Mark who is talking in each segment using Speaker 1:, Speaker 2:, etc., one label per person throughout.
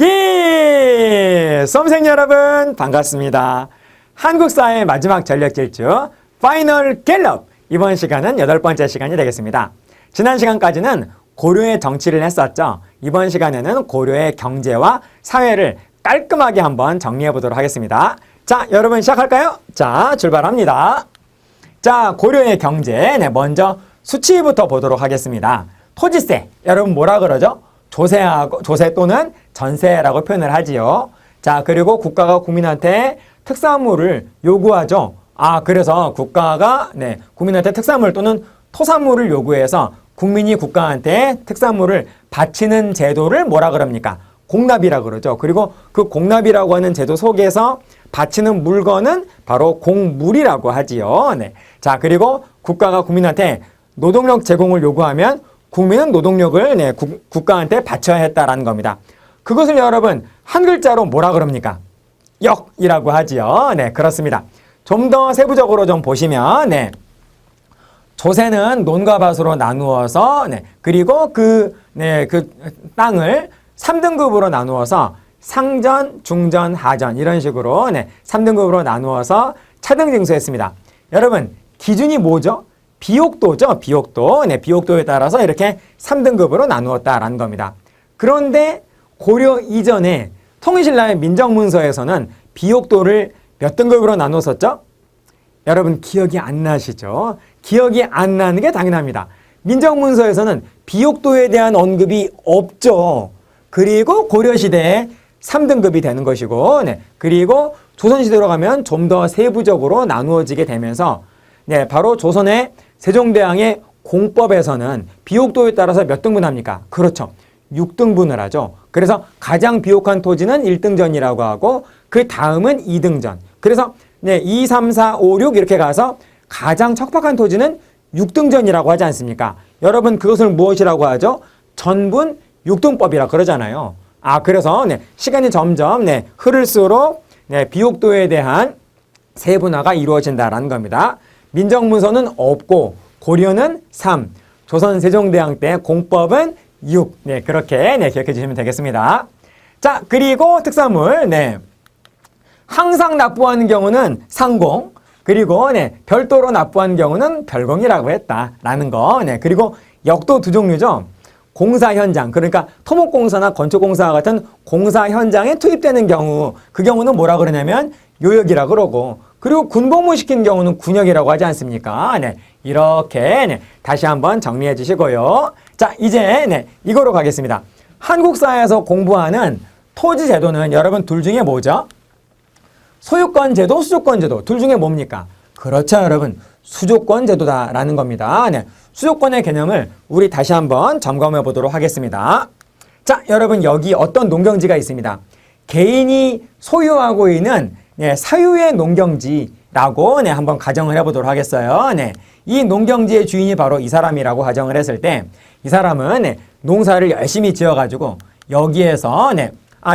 Speaker 1: 예! 수험생 여러분 반갑습니다. 한국사의 마지막 전력질주 파이널 갤럽, 이번 시간은 8번째 시간이 되겠습니다. 지난 시간까지는 고려의 정치를 했었죠. 이번 시간에는 고려의 경제와 사회를 깔끔하게 한번 정리해 보도록 하겠습니다. 자, 여러분 시작할까요? 자, 출발합니다. 자, 고려의 경제, 먼저 수치부터 보도록 하겠습니다. 토지세, 여러분 뭐라 그러죠? 조세 또는 전세라고 표현을 하지요. 자, 그리고 국가가 국민한테 특산물을 요구하죠. 그래서 국가가 국민한테 특산물 또는 토산물을 요구해서 국민이 국가한테 특산물을 바치는 제도를 뭐라 그럽니까? 공납이라고 그러죠. 그리고 그 공납이라고 하는 제도 속에서 바치는 물건은 바로 공물이라고 하지요. 자, 그리고 국가가 국민한테 노동력 제공을 요구하면 국민은 노동력을 국가한테 바쳐야 했다라는 겁니다. 그것을 여러분 한 글자로 뭐라 그럽니까? 역이라고 하지요. 그렇습니다. 좀 더 세부적으로 좀 보시면 조세는 논과 밭으로 나누어서 그리고 그 땅을 3등급으로 나누어서 상전, 중전, 하전 이런 식으로 3등급으로 나누어서 차등징수했습니다. 여러분 기준이 뭐죠? 비옥도죠. 비옥도. 비옥도에 따라서 이렇게 3등급으로 나누었다라는 겁니다. 그런데 고려 이전에 통일신라의 민정문서에서는 비옥도를 몇 등급으로 나눴었죠? 여러분 기억이 안 나시죠? 기억이 안 나는 게 당연합니다. 민정문서에서는 비옥도에 대한 언급이 없죠. 그리고 고려시대에 3등급이 되는 것이고, 그리고 조선시대로 가면 좀 더 세부적으로 나누어지게 되면서 바로 조선의 세종대왕의 공법에서는 비옥도에 따라서 몇 등분합니까? 그렇죠. 6등분을 하죠. 그래서 가장 비옥한 토지는 1등전이라고 하고 그 다음은 2등전. 그래서 2, 3, 4, 5, 6 이렇게 가서 가장 척박한 토지는 6등전이라고 하지 않습니까? 여러분 그것을 무엇이라고 하죠? 전분 6등법이라고 그러잖아요. 그래서 시간이 점점 흐를수록 비옥도에 대한 세분화가 이루어진다라는 겁니다. 민정문서는 없고 고려는 3, 조선 세종대왕 때 공법은 6. 그렇게 기억해 주시면 되겠습니다. 자, 그리고 특산물. 항상 납부하는 경우는 상공, 그리고 별도로 납부하는 경우는 별공이라고 했다라는 거. 그리고 역도 두 종류죠. 공사 현장, 그러니까 토목공사나 건축공사 같은 공사 현장에 투입되는 경우, 그 경우는 뭐라 그러냐면 요역이라고 그러고, 그리고 군복무 시킨 경우는 군역이라고 하지 않습니까? 이렇게 다시 한번 정리해 주시고요. 자, 이제 이거로 가겠습니다. 한국사에서 공부하는 토지 제도는 여러분 둘 중에 뭐죠? 소유권 제도, 수조권 제도 둘 중에 뭡니까? 그렇죠, 여러분. 수조권 제도다라는 겁니다. 수조권의 개념을 우리 다시 한번 점검해 보도록 하겠습니다. 자, 여러분 여기 어떤 농경지가 있습니다. 개인이 소유하고 있는 사유의 농경지라고 한번 가정을 해보도록 하겠어요. 이 농경지의 주인이 바로 이 사람이라고 가정을 했을 때 이 사람은 농사를 열심히 지어가지고 여기에서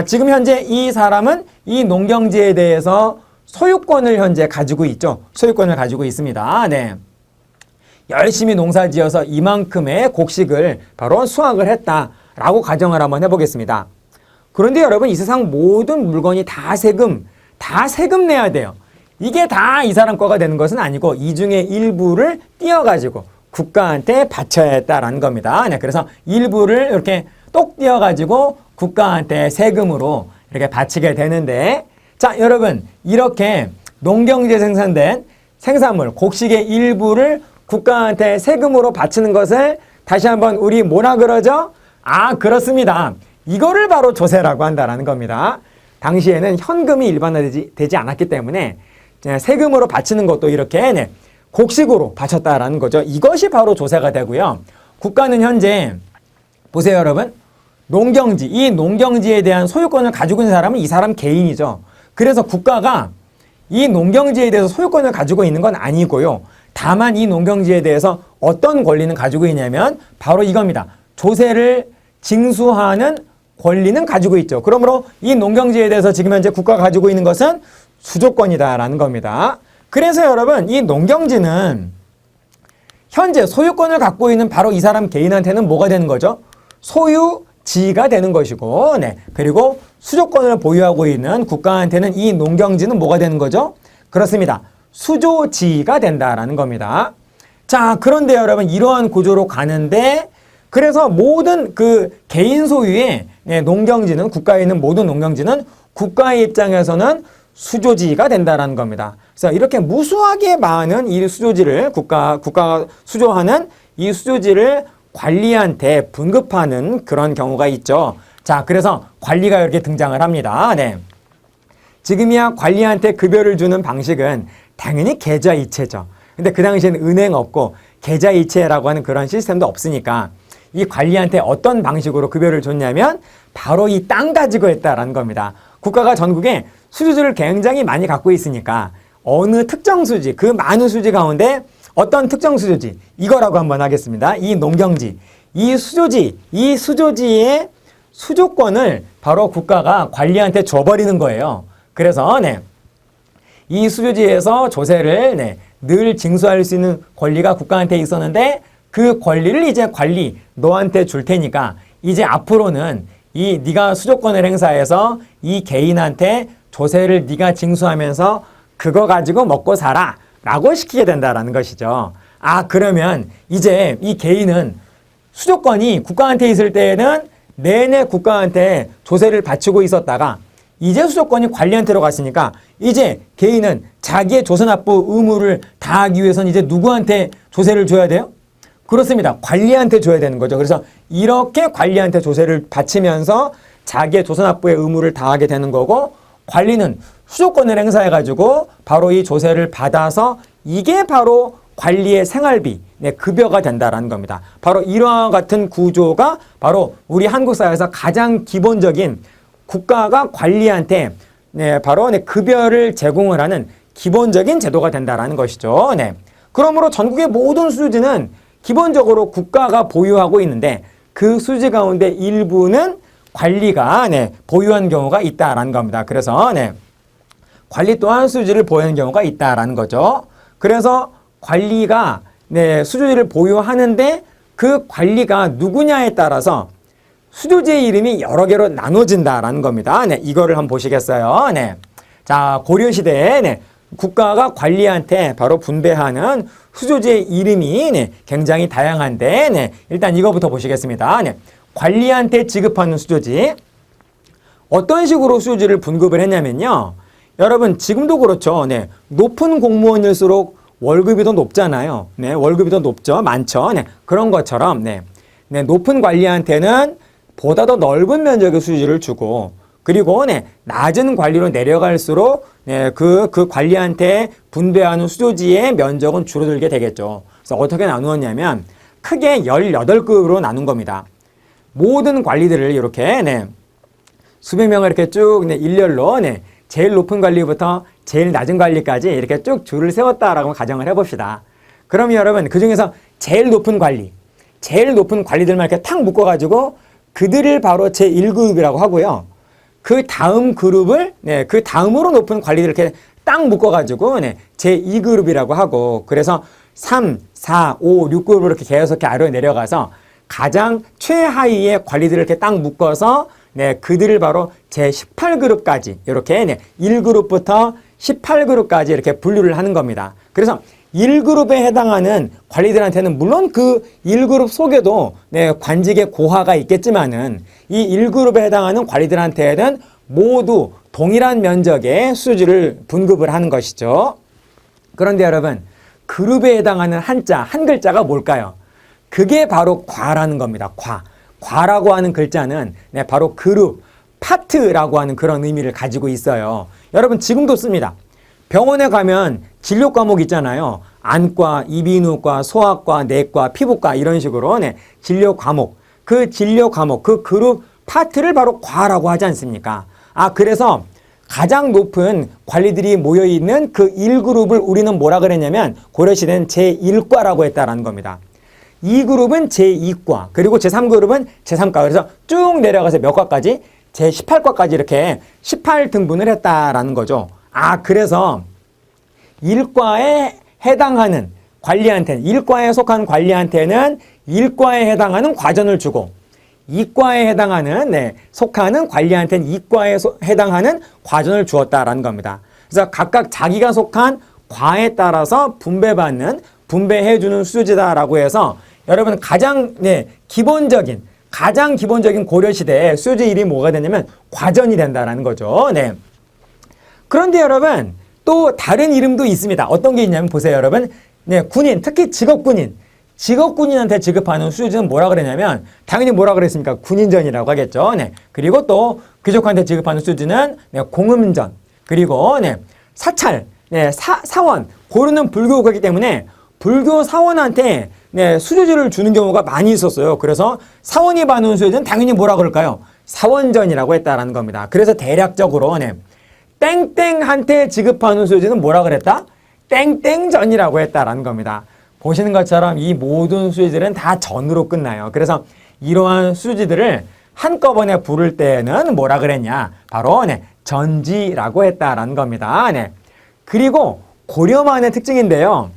Speaker 1: 지금 현재 이 사람은 이 농경지에 대해서 소유권을 현재 가지고 있죠. 소유권을 가지고 있습니다. 열심히 농사 지어서 이만큼의 곡식을 바로 수확을 했다라고 가정을 한번 해보겠습니다. 그런데 여러분 이 세상 모든 물건이 다 세금 내야 돼요. 이게 다 이 사람 거가 되는 것은 아니고 이 중에 일부를 띄어가지고 국가한테 바쳐야 했다라는 겁니다. 그래서 일부를 이렇게 똑 띄어가지고 국가한테 세금으로 이렇게 바치게 되는데, 자, 여러분 이렇게 농경지에 생산된 생산물, 곡식의 일부를 국가한테 세금으로 바치는 것을 다시 한번 우리 뭐라 그러죠? 그렇습니다. 이거를 바로 조세라고 한다라는 겁니다. 당시에는 현금이 일반화되지 않았기 때문에 세금으로 바치는 것도 이렇게 곡식으로 바쳤다라는 거죠. 이것이 바로 조세가 되고요. 국가는 현재 보세요, 여러분. 농경지, 이 농경지에 대한 소유권을 가지고 있는 사람은 이 사람 개인이죠. 그래서 국가가 이 농경지에 대해서 소유권을 가지고 있는 건 아니고요. 다만 이 농경지에 대해서 어떤 권리는 가지고 있냐면 바로 이겁니다. 조세를 징수하는 권리는 가지고 있죠. 그러므로 이 농경지에 대해서 지금 현재 국가가 가지고 있는 것은 수조권이다라는 겁니다. 그래서 여러분 이 농경지는 현재 소유권을 갖고 있는 바로 이 사람 개인한테는 뭐가 되는 거죠? 소유지가 되는 것이고, 네. 그리고 수조권을 보유하고 있는 국가한테는 이 농경지는 뭐가 되는 거죠? 그렇습니다. 수조지가 된다라는 겁니다. 자, 그런데 여러분 이러한 구조로 가는데 그래서 모든 그 개인 소유의 농경지는 국가에 있는 모든 농경지는 국가의 입장에서는 수조지가 된다라는 겁니다. 그래서 이렇게 무수하게 많은 이 수조지를 국가가 수조하는 이 수조지를 관리한테 분급하는 그런 경우가 있죠. 자, 그래서 관리가 이렇게 등장을 합니다. 네. 지금이야 관리한테 급여를 주는 방식은 당연히 계좌이체죠. 근데 그 당시에는 은행 없고 계좌이체라고 하는 그런 시스템도 없으니까 이 관리한테 어떤 방식으로 급여를 줬냐면 바로 이 땅 가지고 했다라는 겁니다. 국가가 전국에 수조지를 굉장히 많이 갖고 있으니까 어느 특정 수지, 그 많은 수지 가운데 어떤 특정 수조지, 이거라고 한번 하겠습니다. 이 농경지, 이 수조지의 수조권을 바로 국가가 관리한테 줘버리는 거예요. 그래서 이 수조지에서 조세를 늘 징수할 수 있는 권리가 국가한테 있었는데 그 권리를 이제 너한테 줄 테니까 이제 앞으로는 네가 수조권을 행사해서 이 개인한테 조세를 네가 징수하면서 그거 가지고 먹고 살아 라고 시키게 된다라는 것이죠. 아, 그러면 이제 이 개인은 수조권이 국가한테 있을 때에는 내내 국가한테 조세를 바치고 있었다가 이제 수조권이 관리한테로 갔으니까 이제 개인은 자기의 조선납부 의무를 다하기 위해서는 이제 누구한테 조세를 줘야 돼요? 그렇습니다. 관리한테 줘야 되는 거죠. 그래서 이렇게 관리한테 조세를 바치면서 자기의 조선납부의 의무를 다하게 되는 거고 관리는 수조권을 행사해가지고 바로 이 조세를 받아서 이게 바로 관리의 생활비, 급여가 된다라는 겁니다. 바로 이러한 같은 구조가 바로 우리 한국 사회에서 가장 기본적인 국가가 관리한테 바로 급여를 제공을 하는 기본적인 제도가 된다라는 것이죠. 그러므로 전국의 모든 수조지는 기본적으로 국가가 보유하고 있는데 그 수지 가운데 일부는 관리가 보유한 경우가 있다라는 겁니다. 그래서 관리 또한 수지를 보유하는 경우가 있다라는 거죠. 그래서 관리가 수조지를 보유하는데 그 관리가 누구냐에 따라서 수조지의 이름이 여러 개로 나눠진다라는 겁니다. 이거를 한번 보시겠어요? 자, 고려시대에 국가가 관리한테 바로 분배하는 수조지의 이름이 굉장히 다양한데 일단 이거부터 보시겠습니다. 관리한테 지급하는 수조지. 어떤 식으로 수조지를 분급을 했냐면요. 여러분 지금도 그렇죠. 높은 공무원일수록 월급이 더 높잖아요. 월급이 더 높죠. 많죠. 그런 것처럼 높은 관리한테는 보다 더 넓은 면적의 수조지를 주고 그리고 낮은 관리로 내려갈수록 그 관리한테 분배하는 수조지의 면적은 줄어들게 되겠죠. 그래서 어떻게 나누었냐면 크게 18급으로 나눈 겁니다. 모든 관리들을 이렇게 수백 명을 이렇게 쭉 일렬로 제일 높은 관리부터 제일 낮은 관리까지 이렇게 쭉 줄을 세웠다라고 가정을 해봅시다. 그러면 여러분 그 중에서 제일 높은 관리들만 이렇게 탁 묶어가지고 그들을 바로 제1그룹이라고 하고요. 그 다음 그룹을 그 다음으로 높은 관리들을 이렇게 딱 묶어가지고 제2그룹이라고 하고 그래서 3, 4, 5, 6그룹으로 이렇게 계속 이렇게 아래로 내려가서 가장 최하위의 관리들을 이렇게 딱 묶어서 그들을 바로 제18그룹까지 이렇게 1그룹부터 18그룹까지 이렇게 분류를 하는 겁니다. 그래서 1그룹에 해당하는 관리들한테는 물론 그 1그룹 속에도 관직의 고하가 있겠지만은 이 1그룹에 해당하는 관리들한테는 모두 동일한 면적의 수지를 분급을 하는 것이죠. 그런데 여러분 그룹에 해당하는 한 글자가 뭘까요? 그게 바로 과라는 겁니다. 과라고 하는 글자는 바로 그룹, 파트라고 하는 그런 의미를 가지고 있어요. 여러분 지금도 씁니다. 병원에 가면 진료 과목 있잖아요. 안과, 이비인후과, 소아과, 내과, 피부과 이런 식으로 진료 과목, 그 그룹 파트를 바로 과라고 하지 않습니까? 아, 그래서 가장 높은 관리들이 모여있는 그 1그룹을 우리는 뭐라 그랬냐면 고려시대는 제1과라고 했다라는 겁니다. 2그룹은 제2과, 그리고 제3그룹은 제3과. 그래서 쭉 내려가서 몇 과까지? 제18과까지 이렇게 18등분을 했다라는 거죠. 아, 그래서 1과에 해당하는 관리한테는, 일과에 속한 관리한테는 일과에 해당하는 과전을 주고, 이과에 해당하는, 속하는 관리한테는 이과에 해당하는 과전을 주었다라는 겁니다. 그래서 각각 자기가 속한 과에 따라서 분배해주는 수요지다라고 해서 여러분 가장 기본적인 고려시대의 수요지 이름이 뭐가 되냐면 과전이 된다라는 거죠. 네. 그런데 여러분 또 다른 이름도 있습니다. 어떤 게 있냐면 보세요, 여러분. 네, 군인, 특히 직업군인한테 지급하는 수요지는 뭐라 그러냐면 당연히 뭐라 그랬습니까? 군인전이라고 하겠죠. 네. 그리고 또 귀족한테 지급하는 수요지는 공음전, 그리고 사찰, 사원, 고려는 불교국이기 때문에 불교 사원한테 수료지를 주는 경우가 많이 있었어요. 그래서 사원이 받는 수료지는 당연히 뭐라 그럴까요? 사원전이라고 했다라는 겁니다. 그래서 대략적으로 땡땡한테 지급하는 수료지는 뭐라 그랬다? 땡땡전이라고 했다라는 겁니다. 보시는 것처럼 이 모든 수료지들은 다 전으로 끝나요. 그래서 이러한 수료지들을 한꺼번에 부를 때는 뭐라 그랬냐? 바로 전지라고 했다라는 겁니다. 그리고 고려만의 특징인데요.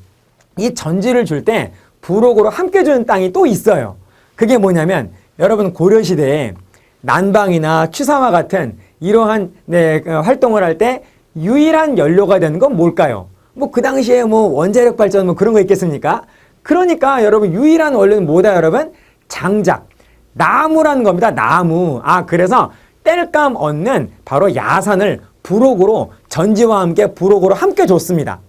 Speaker 1: 이 전지를 줄 때 부록으로 함께 주는 땅이 또 있어요. 그게 뭐냐면 여러분 고려시대에 난방이나 취사와 같은 이러한 활동을 할 때 유일한 연료가 되는 건 뭘까요? 뭐 그 당시에 원자력 발전 뭐 그런 거 있겠습니까? 그러니까 여러분 유일한 원료는 뭐다 여러분? 장작, 나무라는 겁니다. 나무. 그래서 땔감 얻는 바로 야산을 부록으로 전지와 함께 부록으로 함께 줬습니다.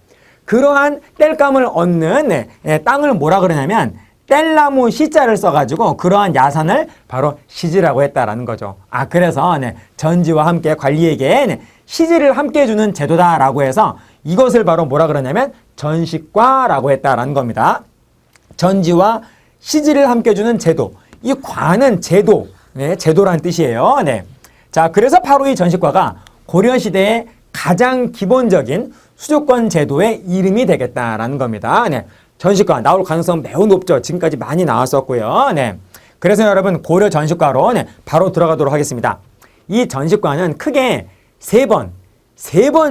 Speaker 1: 그러한 땔감을 얻는 땅을 뭐라 그러냐면 뗄나무 시자를 써가지고 그러한 야산을 바로 시지라고 했다라는 거죠. 그래서 전지와 함께 관리에게 시지를 함께 해주는 제도다라고 해서 이것을 바로 뭐라 그러냐면 전식과라고 했다라는 겁니다. 전지와 시지를 함께 해주는 제도. 이 과는 제도, 제도란 뜻이에요. 자, 그래서 바로 이 전식과가 고려시대의 가장 기본적인 수조권 제도의 이름이 되겠다라는 겁니다. 전식과 나올 가능성 매우 높죠. 지금까지 많이 나왔었고요. 그래서 여러분 고려 전식과로 바로 들어가도록 하겠습니다. 이 전식과는 크게 세 번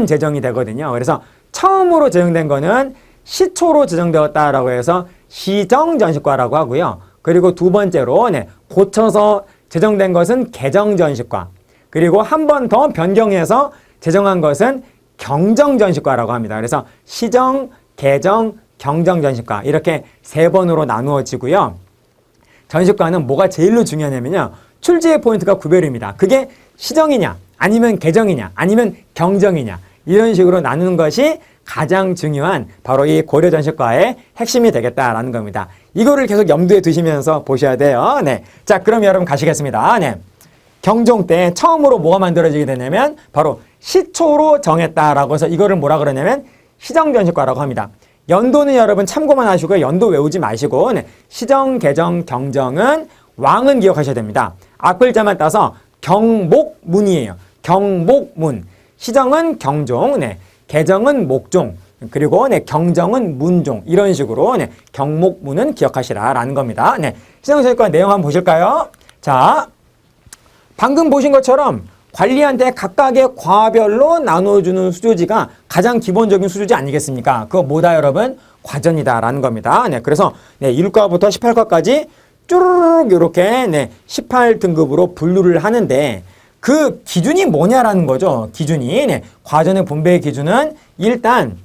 Speaker 1: 제정이 되거든요. 그래서 처음으로 제정된 거는 시초로 제정되었다라고 해서 시정전식과라고 하고요. 그리고 두 번째로 고쳐서 제정된 것은 개정전식과, 그리고 한 번 더 변경해서 제정한 것은 경정전식과라고 합니다. 그래서 시정, 개정, 경정전식과 이렇게 세 번으로 나누어지고요. 전식과는 뭐가 제일로 중요하냐면요. 출제의 포인트가 구별입니다. 그게 시정이냐 아니면 개정이냐 아니면 경정이냐 이런 식으로 나누는 것이 가장 중요한 바로 이 고려전식과의 핵심이 되겠다라는 겁니다. 이거를 계속 염두에 두시면서 보셔야 돼요. 자, 그럼 여러분 가시겠습니다. 경종 때 처음으로 뭐가 만들어지게 되냐면 바로 시초로 정했다라고 해서 이거를 뭐라 그러냐면 시정전식과라고 합니다. 연도는 여러분 참고만 하시고요. 연도 외우지 마시고 시정, 개정, 경정은 왕은 기억하셔야 됩니다. 앞글자만 따서 경목문이에요. 경목문. 시정은 경종, 개정은 목종, 그리고 경정은 문종. 이런 식으로 경목문은 기억하시라라는 겁니다. 시정전식과 내용 한번 보실까요? 자, 방금 보신 것처럼 관리한테 각각의 과별로 나눠주는 수조지가 가장 기본적인 수조지 아니겠습니까? 그거 뭐다 여러분? 과전이다라는 겁니다. 그래서 1과부터 18과까지 쭈르륵 이렇게 18등급으로 분류를 하는데 그 기준이 뭐냐라는 거죠. 기준이 과전의 분배의 기준은 일단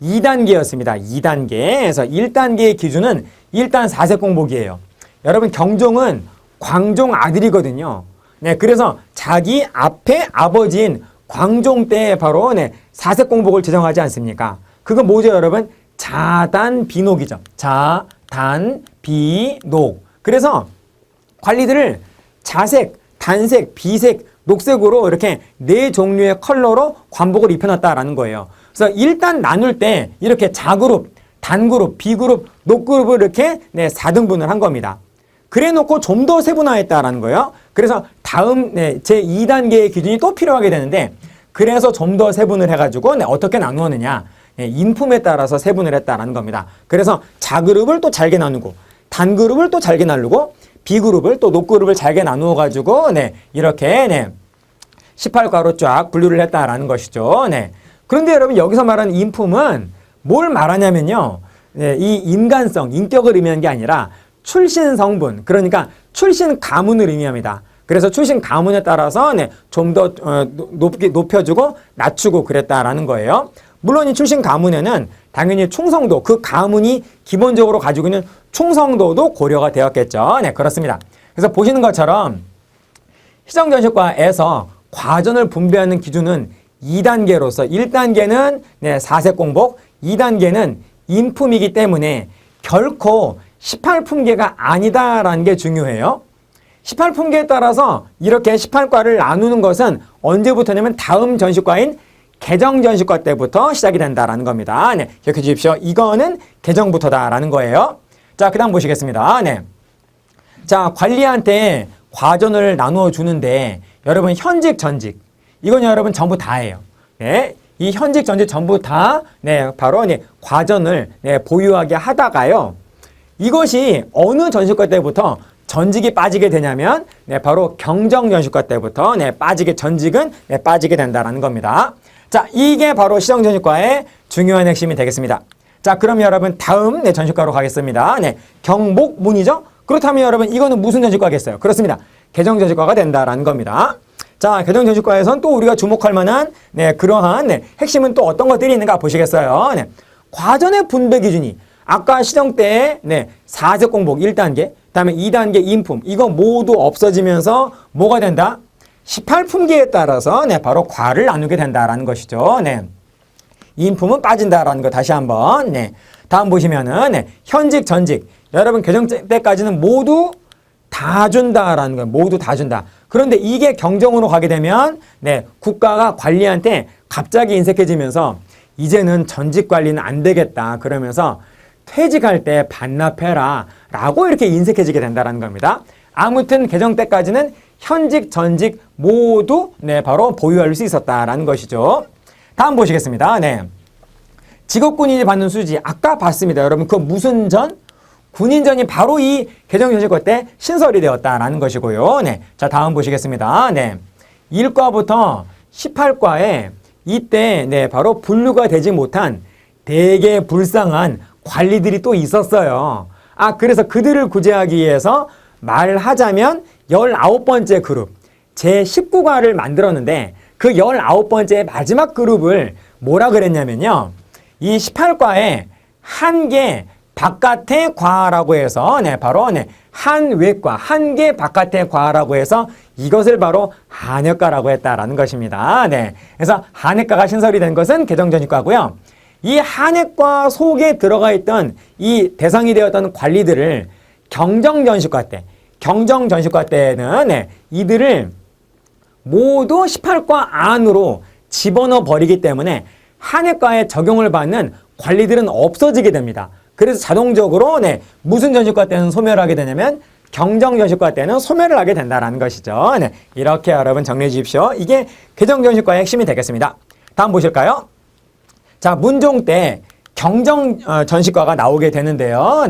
Speaker 1: 2단계였습니다. 2단계. 그래서 1단계의 기준은 일단 4세 공복이에요. 여러분 경종은 광종 아들이거든요. 그래서 자기 앞에 아버지인 광종 때 바로 4세 공복을 제정하지 않습니까? 그거 뭐죠 여러분? 자단비녹이죠. 자단비녹. 그래서 관리들을 자색, 단색, 비색, 녹색으로 이렇게 4종류의 컬러로 관복을 입혀놨다라는 거예요. 그래서 일단 나눌 때 이렇게 자그룹, 단그룹, 비그룹, 녹그룹을 이렇게 4등분을 한 겁니다. 그래 놓고 좀 더 세분화했다라는 거예요. 그래서 다음 제2단계의 기준이 또 필요하게 되는데 그래서 좀 더 세분을 해가지고 어떻게 나누었느냐. 인품에 따라서 세분을 했다라는 겁니다. 그래서 자그룹을 또 잘게 나누고 단그룹을 또 잘게 나누고 B그룹을 또 녹그룹을 잘게 나누어가지고 이렇게 18과로 쫙 분류를 했다라는 것이죠. 그런데 여러분 여기서 말하는 인품은 뭘 말하냐면요. 이 인간성, 인격을 의미하는 게 아니라 출신 성분, 그러니까 출신 가문을 의미합니다. 그래서 출신 가문에 따라서 좀 더 높여주고 낮추고 그랬다라는 거예요. 물론 이 출신 가문에는 당연히 충성도, 그 가문이 기본적으로 가지고 있는 충성도도 고려가 되었겠죠. 네, 그렇습니다. 그래서 보시는 것처럼 시정전시과에서 과전을 분배하는 기준은 2단계로서 1단계는 4색 공복, 2단계는 인품이기 때문에 결코 18품계가 아니다라는 게 중요해요. 18품계에 따라서 이렇게 18과를 나누는 것은 언제부터냐면 다음 전시과인 개정전시과 때부터 시작이 된다라는 겁니다. 네, 기억해 주십시오. 이거는 개정부터다라는 거예요. 자, 그 다음 보시겠습니다. 네. 자, 관리한테 과전을 나누어 주는데 여러분 현직, 전직 이건 여러분 전부 다예요. 네. 이 현직, 전직 전부 다 바로 과전을 보유하게 하다가요. 이것이 어느 전시과 때부터 전직이 빠지게 되냐면 바로 경정전시과 때부터 빠지게 전직은 빠지게 된다라는 겁니다. 자, 이게 바로 시정전시과의 중요한 핵심이 되겠습니다. 자, 그럼 여러분 다음 전시과로 가겠습니다. 경목문이죠? 그렇다면 여러분 이거는 무슨 전시과겠어요? 그렇습니다. 개정전시과가 된다라는 겁니다. 자, 개정전시과에선 또 우리가 주목할 만한 그러한 핵심은 또 어떤 것들이 있는가 보시겠어요? 과전의 분배 기준이 아까 시정 때의 4색 공복 1단계, 그다음에 2단계 인품 이거 모두 없어지면서 뭐가 된다? 18품계에 따라서 바로 과를 나누게 된다라는 것이죠. 인품은 빠진다라는 거 다시 한번. 다음 보시면은 현직, 전직 여러분 개정 때까지는 모두 다 준다라는 거예요. 모두 다 준다. 그런데 이게 경정으로 가게 되면 국가가 관리한테 갑자기 인색해지면서 이제는 전직 관리는 안 되겠다 그러면서 퇴직할 때 반납해라 라고 이렇게 인색해지게 된다는 겁니다. 아무튼 개정 때까지는 현직, 전직 모두 바로 보유할 수 있었다라는 것이죠. 다음 보시겠습니다. 직업군인이 받는 수지 아까 봤습니다. 여러분 그 무슨 전? 군인전이 바로 이 개정전시과 때 신설이 되었다라는 것이고요. 자, 다음 보시겠습니다. 1과부터 18과에 이때 바로 분류가 되지 못한 되게 불쌍한 관리들이 또 있었어요. 그래서 그들을 구제하기 위해서 말하자면 19번째 그룹, 제19과를 만들었는데 그 19번째 마지막 그룹을 뭐라 그랬냐면요. 이 18과에 한 개 바깥의 과라고 해서 바로 한외과, 한 개 바깥의 과라고 해서 이것을 바로 한외과라고 했다라는 것입니다. 그래서 한외과가 신설이 된 것은 개정전시과고요. 이 한외과 속에 들어가 있던 이 대상이 되었던 관리들을 경정전시과 때는 이들을 모두 18과 안으로 집어넣어 버리기 때문에 한외과에 적용을 받는 관리들은 없어지게 됩니다. 그래서 자동적으로 무슨 전시과 때는 소멸하게 되냐면 경정전시과 때는 소멸을 하게 된다는 것이죠. 이렇게 여러분 정리해 주십시오. 이게 개정전시과의 핵심이 되겠습니다. 다음 보실까요? 자, 문종 때 경정전시과가 나오게 되는데요.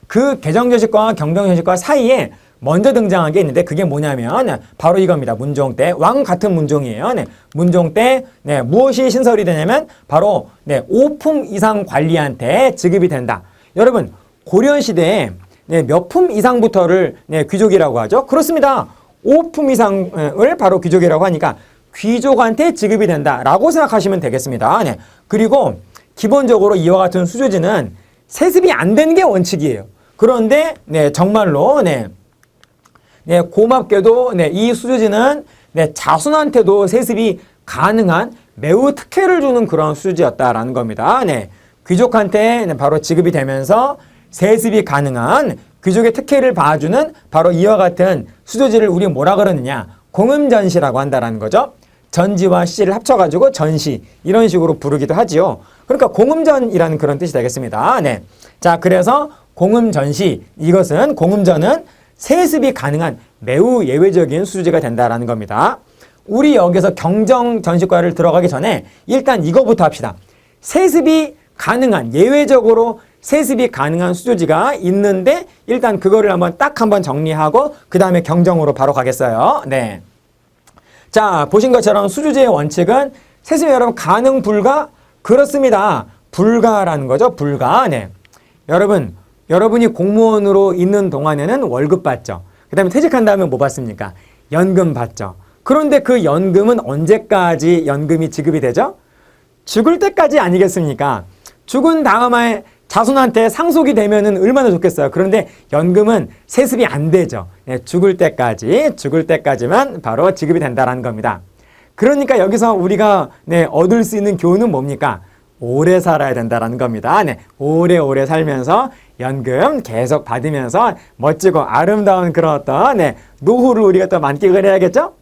Speaker 1: 그 개정전시과와 경정전시과 사이에 먼저 등장한 게 있는데 그게 뭐냐면 바로 이겁니다. 문종 때 왕 같은 문종이에요. 문종 때 무엇이 신설이 되냐면 바로 5품 이상 관리한테 지급이 된다. 여러분 고려 시대에 몇 품 이상부터를 귀족이라고 하죠? 그렇습니다. 5품 이상을 바로 귀족이라고 하니까 귀족한테 지급이 된다라고 생각하시면 되겠습니다. 그리고 기본적으로 이와 같은 수조지는 세습이 안 되는 게 원칙이에요. 그런데 정말로 고맙게도 이 수조지는 자손한테도 세습이 가능한 매우 특혜를 주는 그런 수조지였다라는 겁니다. 귀족한테 바로 지급이 되면서 세습이 가능한 귀족의 특혜를 봐주는 바로 이와 같은 수조지를 우리 뭐라 그러느냐? 공음전시라고 한다라는 거죠. 전지와 시를 합쳐가지고 전시 이런 식으로 부르기도 하지요. 그러니까 공음전이라는 그런 뜻이 되겠습니다. 자, 그래서 공음전시 이것은 공음전은 세습이 가능한 매우 예외적인 수주제가 된다라는 겁니다. 우리 여기서 경정전시과를 들어가기 전에 일단 이거부터 합시다. 세습이 가능한 예외적으로 세습이 가능한 수조지가 있는데 일단 그거를 한번 정리하고 그 다음에 경정으로 바로 가겠어요. 자, 보신 것처럼 수주제의 원칙은 세습이 여러분 가능 불가? 그렇습니다. 불가라는 거죠. 불가. 여러분이 공무원으로 있는 동안에는 월급 받죠. 그 다음에 퇴직한 다음에 뭐 받습니까? 연금 받죠. 그런데 그 연금은 언제까지 연금이 지급이 되죠? 죽을 때까지 아니겠습니까? 죽은 다음에 자손한테 상속이 되면은 얼마나 좋겠어요. 그런데 연금은 세습이 안 되죠. 네, 죽을 때까지만 바로 지급이 된다는 겁니다. 그러니까 여기서 우리가 얻을 수 있는 교훈은 뭡니까? 오래 살아야 된다는 겁니다. 네, 오래오래 살면서 연금 계속 받으면서 멋지고 아름다운 그런 어떤 노후를 우리가 또 만끽을 해야겠죠?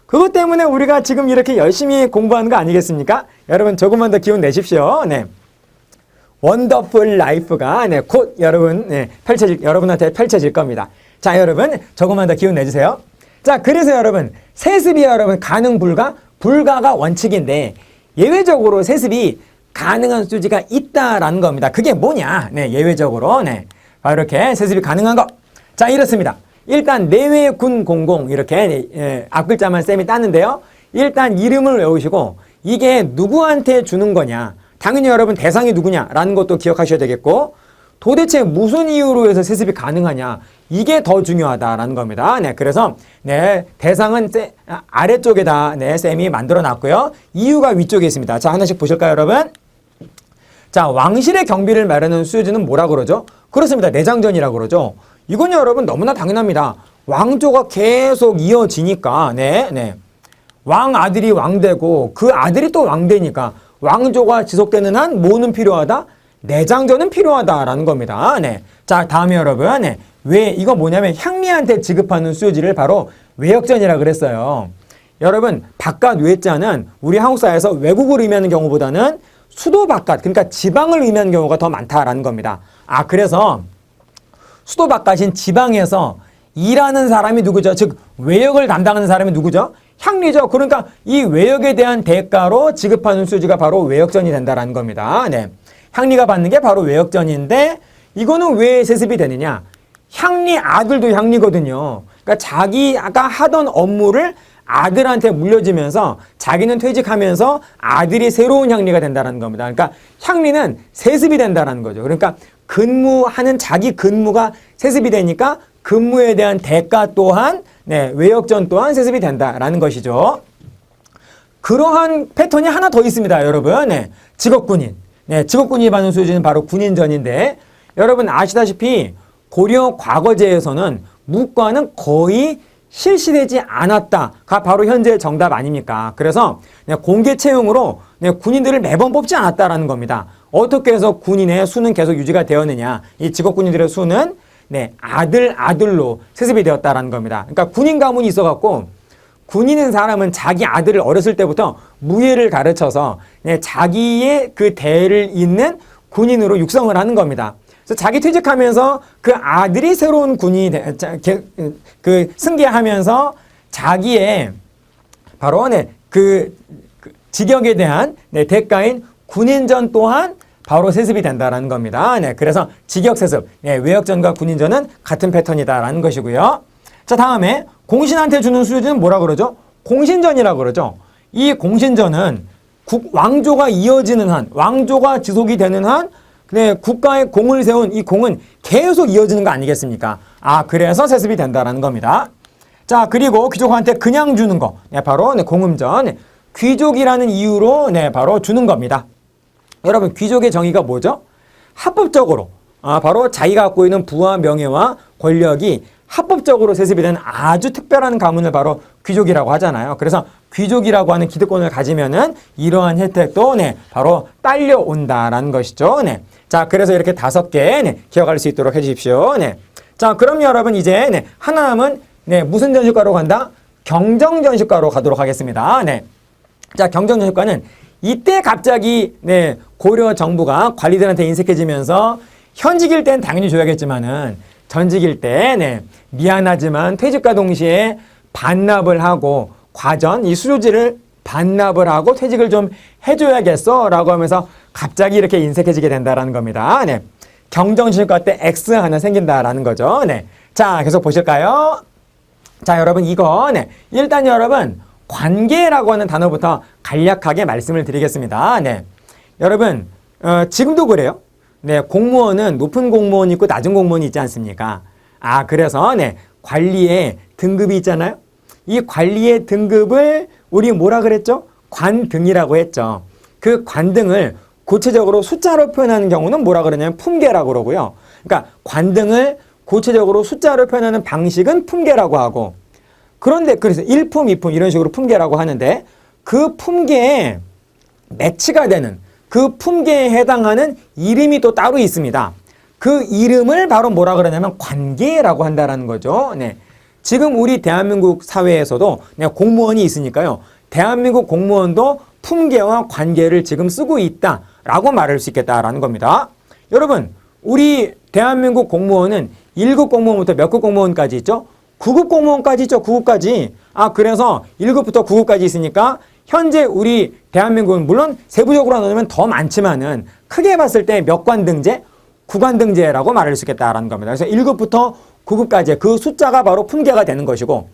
Speaker 1: 그것 때문에 우리가 지금 이렇게 열심히 공부하는 거 아니겠습니까? 여러분 조금만 더 기운 내십시오. 네. 원더풀 라이프가 곧 여러분한테 펼쳐질 겁니다. 자, 여러분 조금만 더 기운 내주세요. 자, 그래서 여러분 세습이 여러분 가능 불가가 원칙인데 예외적으로 세습이 가능한 수지가 있다라는 겁니다. 그게 뭐냐? 예외적으로 바로 이렇게 세습이 가능한 거. 자, 이렇습니다. 일단 내외군 공공 이렇게 앞글자만 쌤이 땄는데요. 일단 이름을 외우시고 이게 누구한테 주는 거냐? 당연히 여러분 대상이 누구냐라는 것도 기억하셔야 되겠고 도대체 무슨 이유로 해서 세습이 가능하냐? 이게 더 중요하다라는 겁니다. 그래서 대상은 아래쪽에다 쌤이 만들어 놨고요. 이유가 위쪽에 있습니다. 자, 하나씩 보실까요, 여러분? 자, 왕실의 경비를 마련하는 수요지는 뭐라 그러죠? 그렇습니다. 내장전이라고 그러죠. 이건 여러분 너무나 당연합니다. 왕조가 계속 이어지니까 왕 아들이 왕되고 그 아들이 또 왕되니까 왕조가 지속되는 한 뭐는 필요하다? 내장전은 필요하다라는 겁니다. 자, 다음에 여러분 왜 이거 뭐냐면 향리한테 지급하는 수요지를 바로 외역전이라 그랬어요. 여러분 바깥 외자는 우리 한국사에서 외국을 의미하는 경우보다는 수도 바깥 그러니까 지방을 의미하는 경우가 더 많다라는 겁니다. 아, 그래서 수도 바깥인 지방에서 일하는 사람이 누구죠? 즉 외역을 담당하는 사람이 누구죠? 향리죠. 그러니까 이 외역에 대한 대가로 지급하는 수지가 바로 외역전이 된다라는 겁니다. 향리가 받는 게 바로 외역전인데 이거는 왜 세습이 되느냐? 향리 아들도 향리거든요. 그러니까 자기가 하던 업무를 아들한테 물려주면서 자기는 퇴직하면서 아들이 새로운 향리가 된다는 겁니다. 그러니까 향리는 세습이 된다는 거죠. 그러니까 근무하는 자기 근무가 세습이 되니까 근무에 대한 대가 또한 외역전 또한 세습이 된다라는 것이죠. 그러한 패턴이 하나 더 있습니다, 여러분. 직업군인. 직업군인이 받는 수요지는 바로 군인전인데 여러분 아시다시피 고려 과거제에서는 무과는 거의 실시되지 않았다가 바로 현재 정답 아닙니까? 그래서 공개 채용으로 군인들을 매번 뽑지 않았다라는 겁니다. 어떻게 해서 군인의 수는 계속 유지가 되었느냐? 이 직업군인들의 수는 아들로 세습이 되었다라는 겁니다. 그러니까 군인 가문이 있어갖고 군인인 사람은 자기 아들을 어렸을 때부터 무예를 가르쳐서 자기의 그 대를 잇는 군인으로 육성을 하는 겁니다. 그래서 자기 퇴직하면서 그 아들이 새로운 군인이 승계하면서 자기의 바로 그 직역에 대한 대가인 군인전 또한 바로 세습이 된다라는 겁니다. 그래서 직역 세습, 외역전과 군인전은 같은 패턴이다라는 것이고요. 자, 다음에 공신한테 주는 수요지는 뭐라 그러죠? 공신전이라고 그러죠. 이 공신전은 왕조가 이어지는 한, 왕조가 지속이 되는 한 국가의 공을 세운 이 공은 계속 이어지는 거 아니겠습니까? 아, 그래서 세습이 된다라는 겁니다. 자, 그리고 귀족한테 그냥 주는 거, 바로 공음전, 귀족이라는 이유로 바로 주는 겁니다. 여러분 귀족의 정의가 뭐죠? 합법적으로 바로 자기가 갖고 있는 부와 명예와 권력이 합법적으로 세습이 되는 아주 특별한 가문을 바로 귀족이라고 하잖아요. 그래서 귀족이라고 하는 기득권을 가지면은 이러한 혜택도 바로 딸려온다라는 것이죠. 자, 그래서 이렇게 5개 기억할 수 있도록 해주십시오. 자, 그럼 여러분 이제 하나 남은 무슨 전시과로 간다? 경정전시과로 가도록 하겠습니다. 자, 경정전시과는 이때 갑자기 고려 정부가 관리들한테 인색해지면서 현직일 땐 당연히 줘야겠지만은 전직일 때 미안하지만 퇴직과 동시에 반납을 하고 과전 이 수료지를 반납을 하고 퇴직을 좀 해줘야겠어 라고 하면서 갑자기 이렇게 인색해지게 된다라는 겁니다. 경정전시과 때 X 하나 생긴다라는 거죠. 자, 계속 보실까요? 자, 여러분 이거 일단 여러분 관계라고 하는 단어부터 간략하게 말씀을 드리겠습니다. 여러분 지금도 그래요. 네, 공무원은 높은 공무원이 있고 낮은 공무원이 있지 않습니까? 그래서 네, 관리의 등급이 있잖아요. 이 관리의 등급을 우리 뭐라 그랬죠? 관등이라고 했죠. 그 관등을 구체적으로 숫자로 표현하는 경우는 뭐라 그러냐면 품계라고 그러고요. 그러니까 관등을 구체적으로 숫자로 표현하는 방식은 품계라고 하고, 그런데 그래서 1품, 2품 이런 식으로 품계라고 하는데, 그 품계에 매치가 되는, 그 품계에 해당하는 이름이 또 따로 있습니다. 그 이름을 바로 뭐라 그러냐면 관계라고 한다라는 거죠. 네. 지금 우리 대한민국 사회에서도 네, 공무원이 있으니까요. 대한민국 공무원도 품계와 관계를 지금 쓰고 있다라고 말할 수 있겠다라는 겁니다. 여러분, 우리 대한민국 공무원은 1급 공무원부터 몇 급 공무원까지 있죠? 9급 공무원까지 있죠. 9급까지. 그래서 1급부터 9급까지 있으니까 현재 우리 대한민국은 물론 세부적으로 나누면 더 많지만은 크게 봤을 때 몇 관등제? 9관등제라고 말할 수 있겠다라는 겁니다. 그래서 1급부터 9급까지 그 숫자가 바로 품계가 되는 것이고,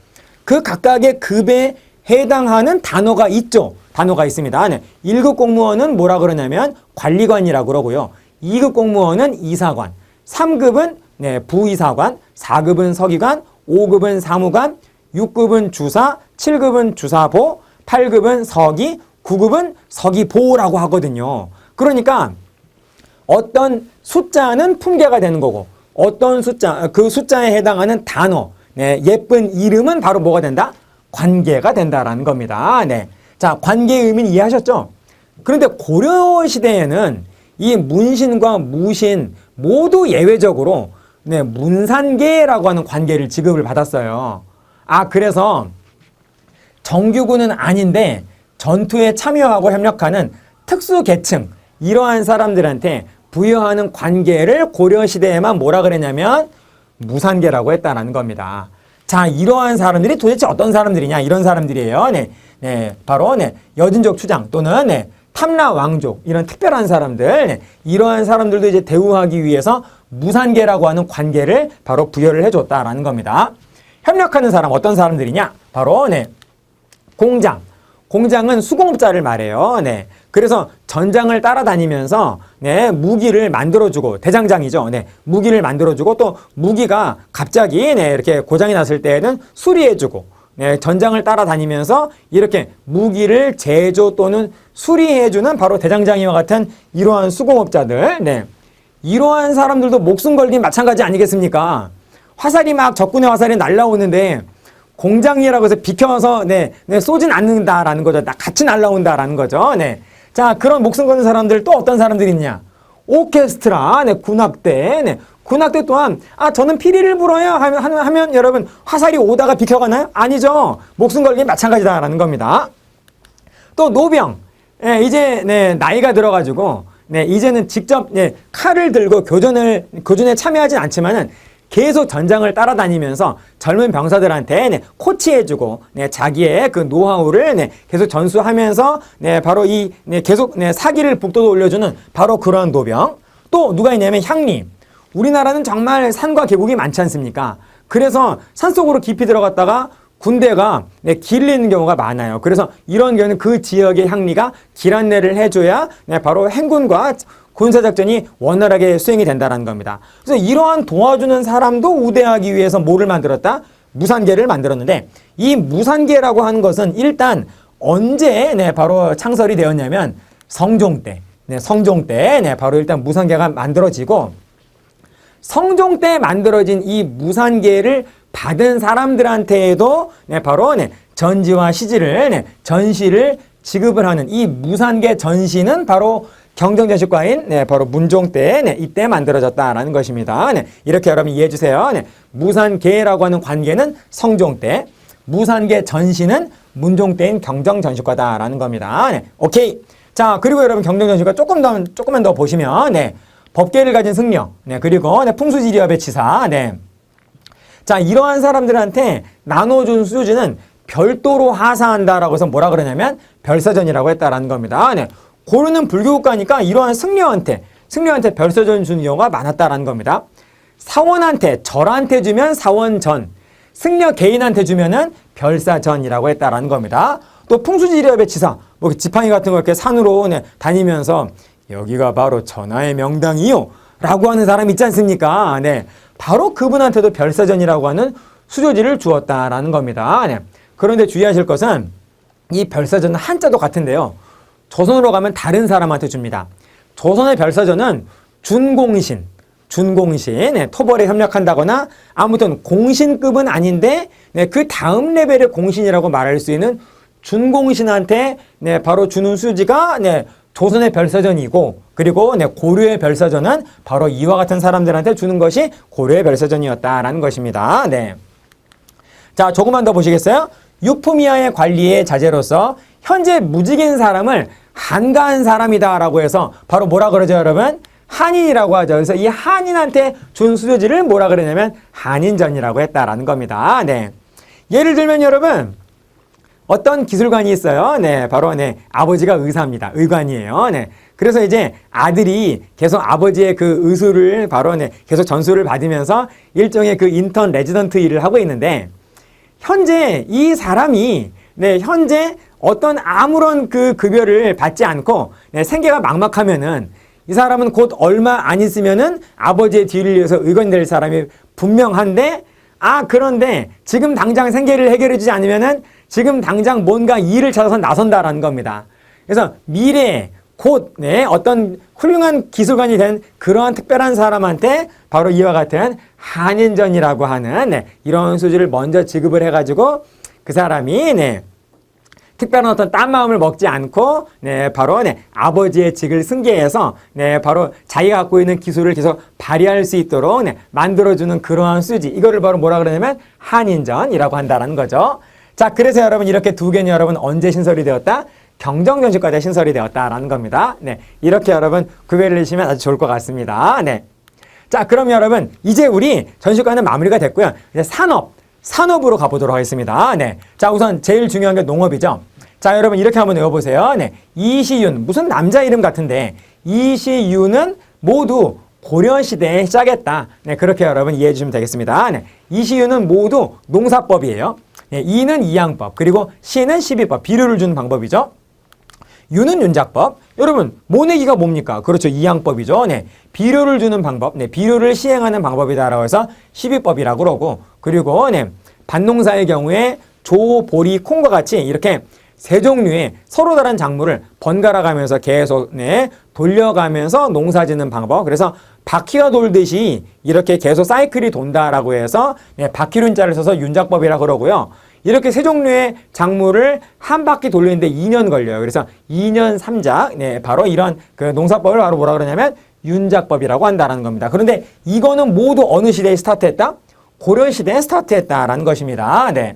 Speaker 1: 그 각각의 급에 해당하는 단어가 있죠. 단어가 있습니다. 네. 1급 공무원은 뭐라 그러냐면 관리관이라고 그러고요. 2급 공무원은 이사관, 3급은 네, 부이사관, 4급은 서기관, 5급은 사무관, 6급은 주사, 7급은 주사보, 8급은 서기, 9급은 서기보라고 하거든요. 그러니까 어떤 숫자는 품계가 되는 거고, 어떤 숫자, 그 숫자에 해당하는 단어, 네, 예쁜 이름은 바로 뭐가 된다? 관계가 된다라는 겁니다. 네. 자, 관계의 의미는 이해하셨죠? 그런데 고려시대에는 이 문신과 무신 모두 예외적으로 네, 문산계라고 하는 관계를 지급을 받았어요. 그래서 정규군은 아닌데 전투에 참여하고 협력하는 특수계층, 이러한 사람들한테 부여하는 관계를 고려시대에만 뭐라 그랬냐면 무산계라고 했다는 겁니다. 자, 이러한 사람들이 도대체 어떤 사람들이냐? 이런 사람들이에요. 네, 바로 여진족 추장 또는 탐라 왕족, 이런 특별한 사람들, 이러한 사람들도 이제 대우하기 위해서 무산계라고 하는 관계를 바로 부여를 해줬다라는 겁니다. 협력하는 사람 어떤 사람들이냐? 바로 공장. 공장은 수공업자를 말해요. 네. 그래서 전장을 따라다니면서 무기를 만들어주고, 대장장이죠. 무기를 만들어주고, 또 무기가 갑자기 이렇게 고장이 났을 때에는 수리해주고, 전장을 따라다니면서 이렇게 무기를 제조 또는 수리해주는 바로 대장장이와 같은 이러한 수공업자들. 이러한 사람들도 목숨 걸긴 마찬가지 아니겠습니까? 화살이 막 적군의 화살이 날라오는데 공장이라고 해서 비켜서 쏘진 않는다라는 거죠. 같이 날라온다라는 거죠. 자, 그런 목숨 거는 사람들 또 어떤 사람들이 있냐? 오케스트라, 군악대, 군악대 또한 저는 피리를 불어요 하면 여러분 화살이 오다가 비켜가나요? 아니죠. 목숨 걸기 마찬가지다라는 겁니다. 또 노병, 이제 나이가 들어가지고 이제는 직접 칼을 들고 교전에 참여하진 않지만은 계속 전장을 따라다니면서 젊은 병사들한테 코치해주고 자기의 그 노하우를 계속 전수하면서 바로 계속 사기를 북돋워 올려주는 바로 그러한 노병. 또 누가 있냐면 향리. 우리나라는 정말 산과 계곡이 많지 않습니까? 그래서 산속으로 깊이 들어갔다가 군대가 길을 잃는 경우가 많아요. 그래서 이런 경우는 그 지역의 향리가 길 안내를 해줘야 바로 행군과 군사작전이 원활하게 수행이 된다는 겁니다. 그래서 이러한 도와주는 사람도 우대하기 위해서 뭐를 만들었다? 무산계를 만들었는데, 이 무산계라고 하는 것은 일단 언제 바로 창설이 되었냐면 성종 때. 성종 때 바로 일단 무산계가 만들어지고, 성종 때 만들어진 이 무산계를 받은 사람들한테도 바로 전지와 시지를 전시를 지급을 하는 이 무산계 전시는 바로 경정전시과인 바로 문종 때 이때 만들어졌다라는 것입니다. 이렇게 여러분 이해해 주세요. 무산계라고 하는 관계는 성종 때, 무산계 전시는 문종 때인 경정전시과다라는 겁니다. 오케이. 자, 그리고 여러분 경정전시과 조금만 더 보시면 법계를 가진 승려, 그리고 풍수지리업의 치사. 자, 이러한 사람들한테 나눠준 수주는 별도로 하사한다라고 해서 뭐라 그러냐면 별사전이라고 했다라는 겁니다. 고려는 불교국가니까 이러한 승려한테 별사전 주는 경우가 많았다라는 겁니다. 사원한테, 절한테 주면 사원전, 승려 개인한테 주면은 별사전이라고 했다라는 겁니다. 또 풍수지리업의 치사, 뭐 지팡이 같은 거 이렇게 산으로 다니면서 여기가 바로 전하의 명당이요 라고 하는 사람 있지 않습니까? 네, 바로 그분한테도 별사전이라고 하는 수조지를 주었다라는 겁니다. 네. 그런데 주의하실 것은 이 별사전은 한자도 같은데요. 조선으로 가면 다른 사람한테 줍니다. 조선의 별사전은 준공신, 네, 토벌에 협력한다거나 아무튼 공신급은 아닌데 네, 그 다음 레벨의 공신이라고 말할 수 있는 준공신한테 네, 바로 주는 수지가 네, 조선의 별사전이고 그리고 네, 고려의 별사전은 바로 이와 같은 사람들한테 주는 것이 고려의 별사전이었다라는 것입니다. 네. 자, 조금만 더 보시겠어요? 유품이하의 관리의 자제로서 현재 무직인 사람을 한가한 사람이다라고 해서 바로 뭐라 그러죠, 여러분? 한인이라고 하죠. 그래서 이 한인한테 준 수조지를 뭐라 그러냐면 한인전이라고 했다라는 겁니다. 네. 예를 들면 여러분 어떤 기술관이 있어요. 네, 바로 네, 아버지가 의사입니다. 의관이에요. 네. 그래서 이제 아들이 계속 아버지의 그 의술을 바로 네, 계속 전수를 받으면서 일종의 그 인턴 레지던트 일을 하고 있는데 현재 이 사람이 네, 현재 어떤 아무런 그 급여를 받지 않고 네, 생계가 막막하면은 이 사람은 곧 얼마 안 있으면은 아버지의 뒤를 이어서 의관이 될 사람이 분명한데 그런데 지금 당장 생계를 해결해 주지 않으면은 지금 당장 뭔가 일을 찾아서 나선다라는 겁니다. 그래서 미래에 곧 네, 어떤 훌륭한 기술관이 된 그러한 특별한 사람한테 바로 이와 같은 한인전이라고 하는 네, 이런 수지를 먼저 지급을 해가지고 그 사람이 네, 특별한 어떤 딴 마음을 먹지 않고 네, 바로 네, 아버지의 직을 승계해서 네, 바로 자기가 갖고 있는 기술을 계속 발휘할 수 있도록 네, 만들어주는 그러한 수지, 이거를 바로 뭐라 그러냐면 한인전이라고 한다는 거죠. 자, 그래서 여러분 이렇게 두 개는 여러분 언제 신설이 되었다? 경정전시과 때 신설이 되었다라는 겁니다. 네, 이렇게 여러분 구별을 해주시면 아주 좋을 것 같습니다. 네. 자, 그럼 여러분 이제 우리 전시과는 마무리가 됐고요. 이제 산업으로 가보도록 하겠습니다. 네. 자, 우선 제일 중요한 게 농업이죠. 자, 여러분 이렇게 한번 외워보세요. 네. 이시윤, 무슨 남자 이름 같은데 이시윤은 모두 고려시대에 시작했다. 네, 그렇게 여러분 이해해 주시면 되겠습니다. 네. 이시윤은 모두 농사법이에요. 네, 이는 이양법, 그리고 시는 시비법, 비료를 주는 방법이죠. 유는 윤작법. 여러분 모내기가 뭡니까? 그렇죠, 이양법이죠. 네, 비료를 주는 방법, 네, 비료를 시행하는 방법이다라고 해서 시비법이라고 그러고, 그리고 네, 밭농사의 경우에 조, 보리, 콩과 같이 이렇게 세 종류의 서로 다른 작물을 번갈아 가면서 계속 네, 돌려가면서 농사짓는 방법. 그래서 바퀴가 돌듯이 이렇게 계속 사이클이 돈다라고 해서 네, 바퀴룬자를 써서 윤작법이라고 그러고요. 이렇게 세 종류의 작물을 한 바퀴 돌리는데 2년 걸려요. 그래서 2년 3작. 네, 바로 이런 그 농사법을 바로 뭐라 그러냐면 윤작법이라고 한다는 겁니다. 그런데 이거는 모두 어느 시대에 스타트했다? 고려시대에 스타트했다라는 것입니다. 네.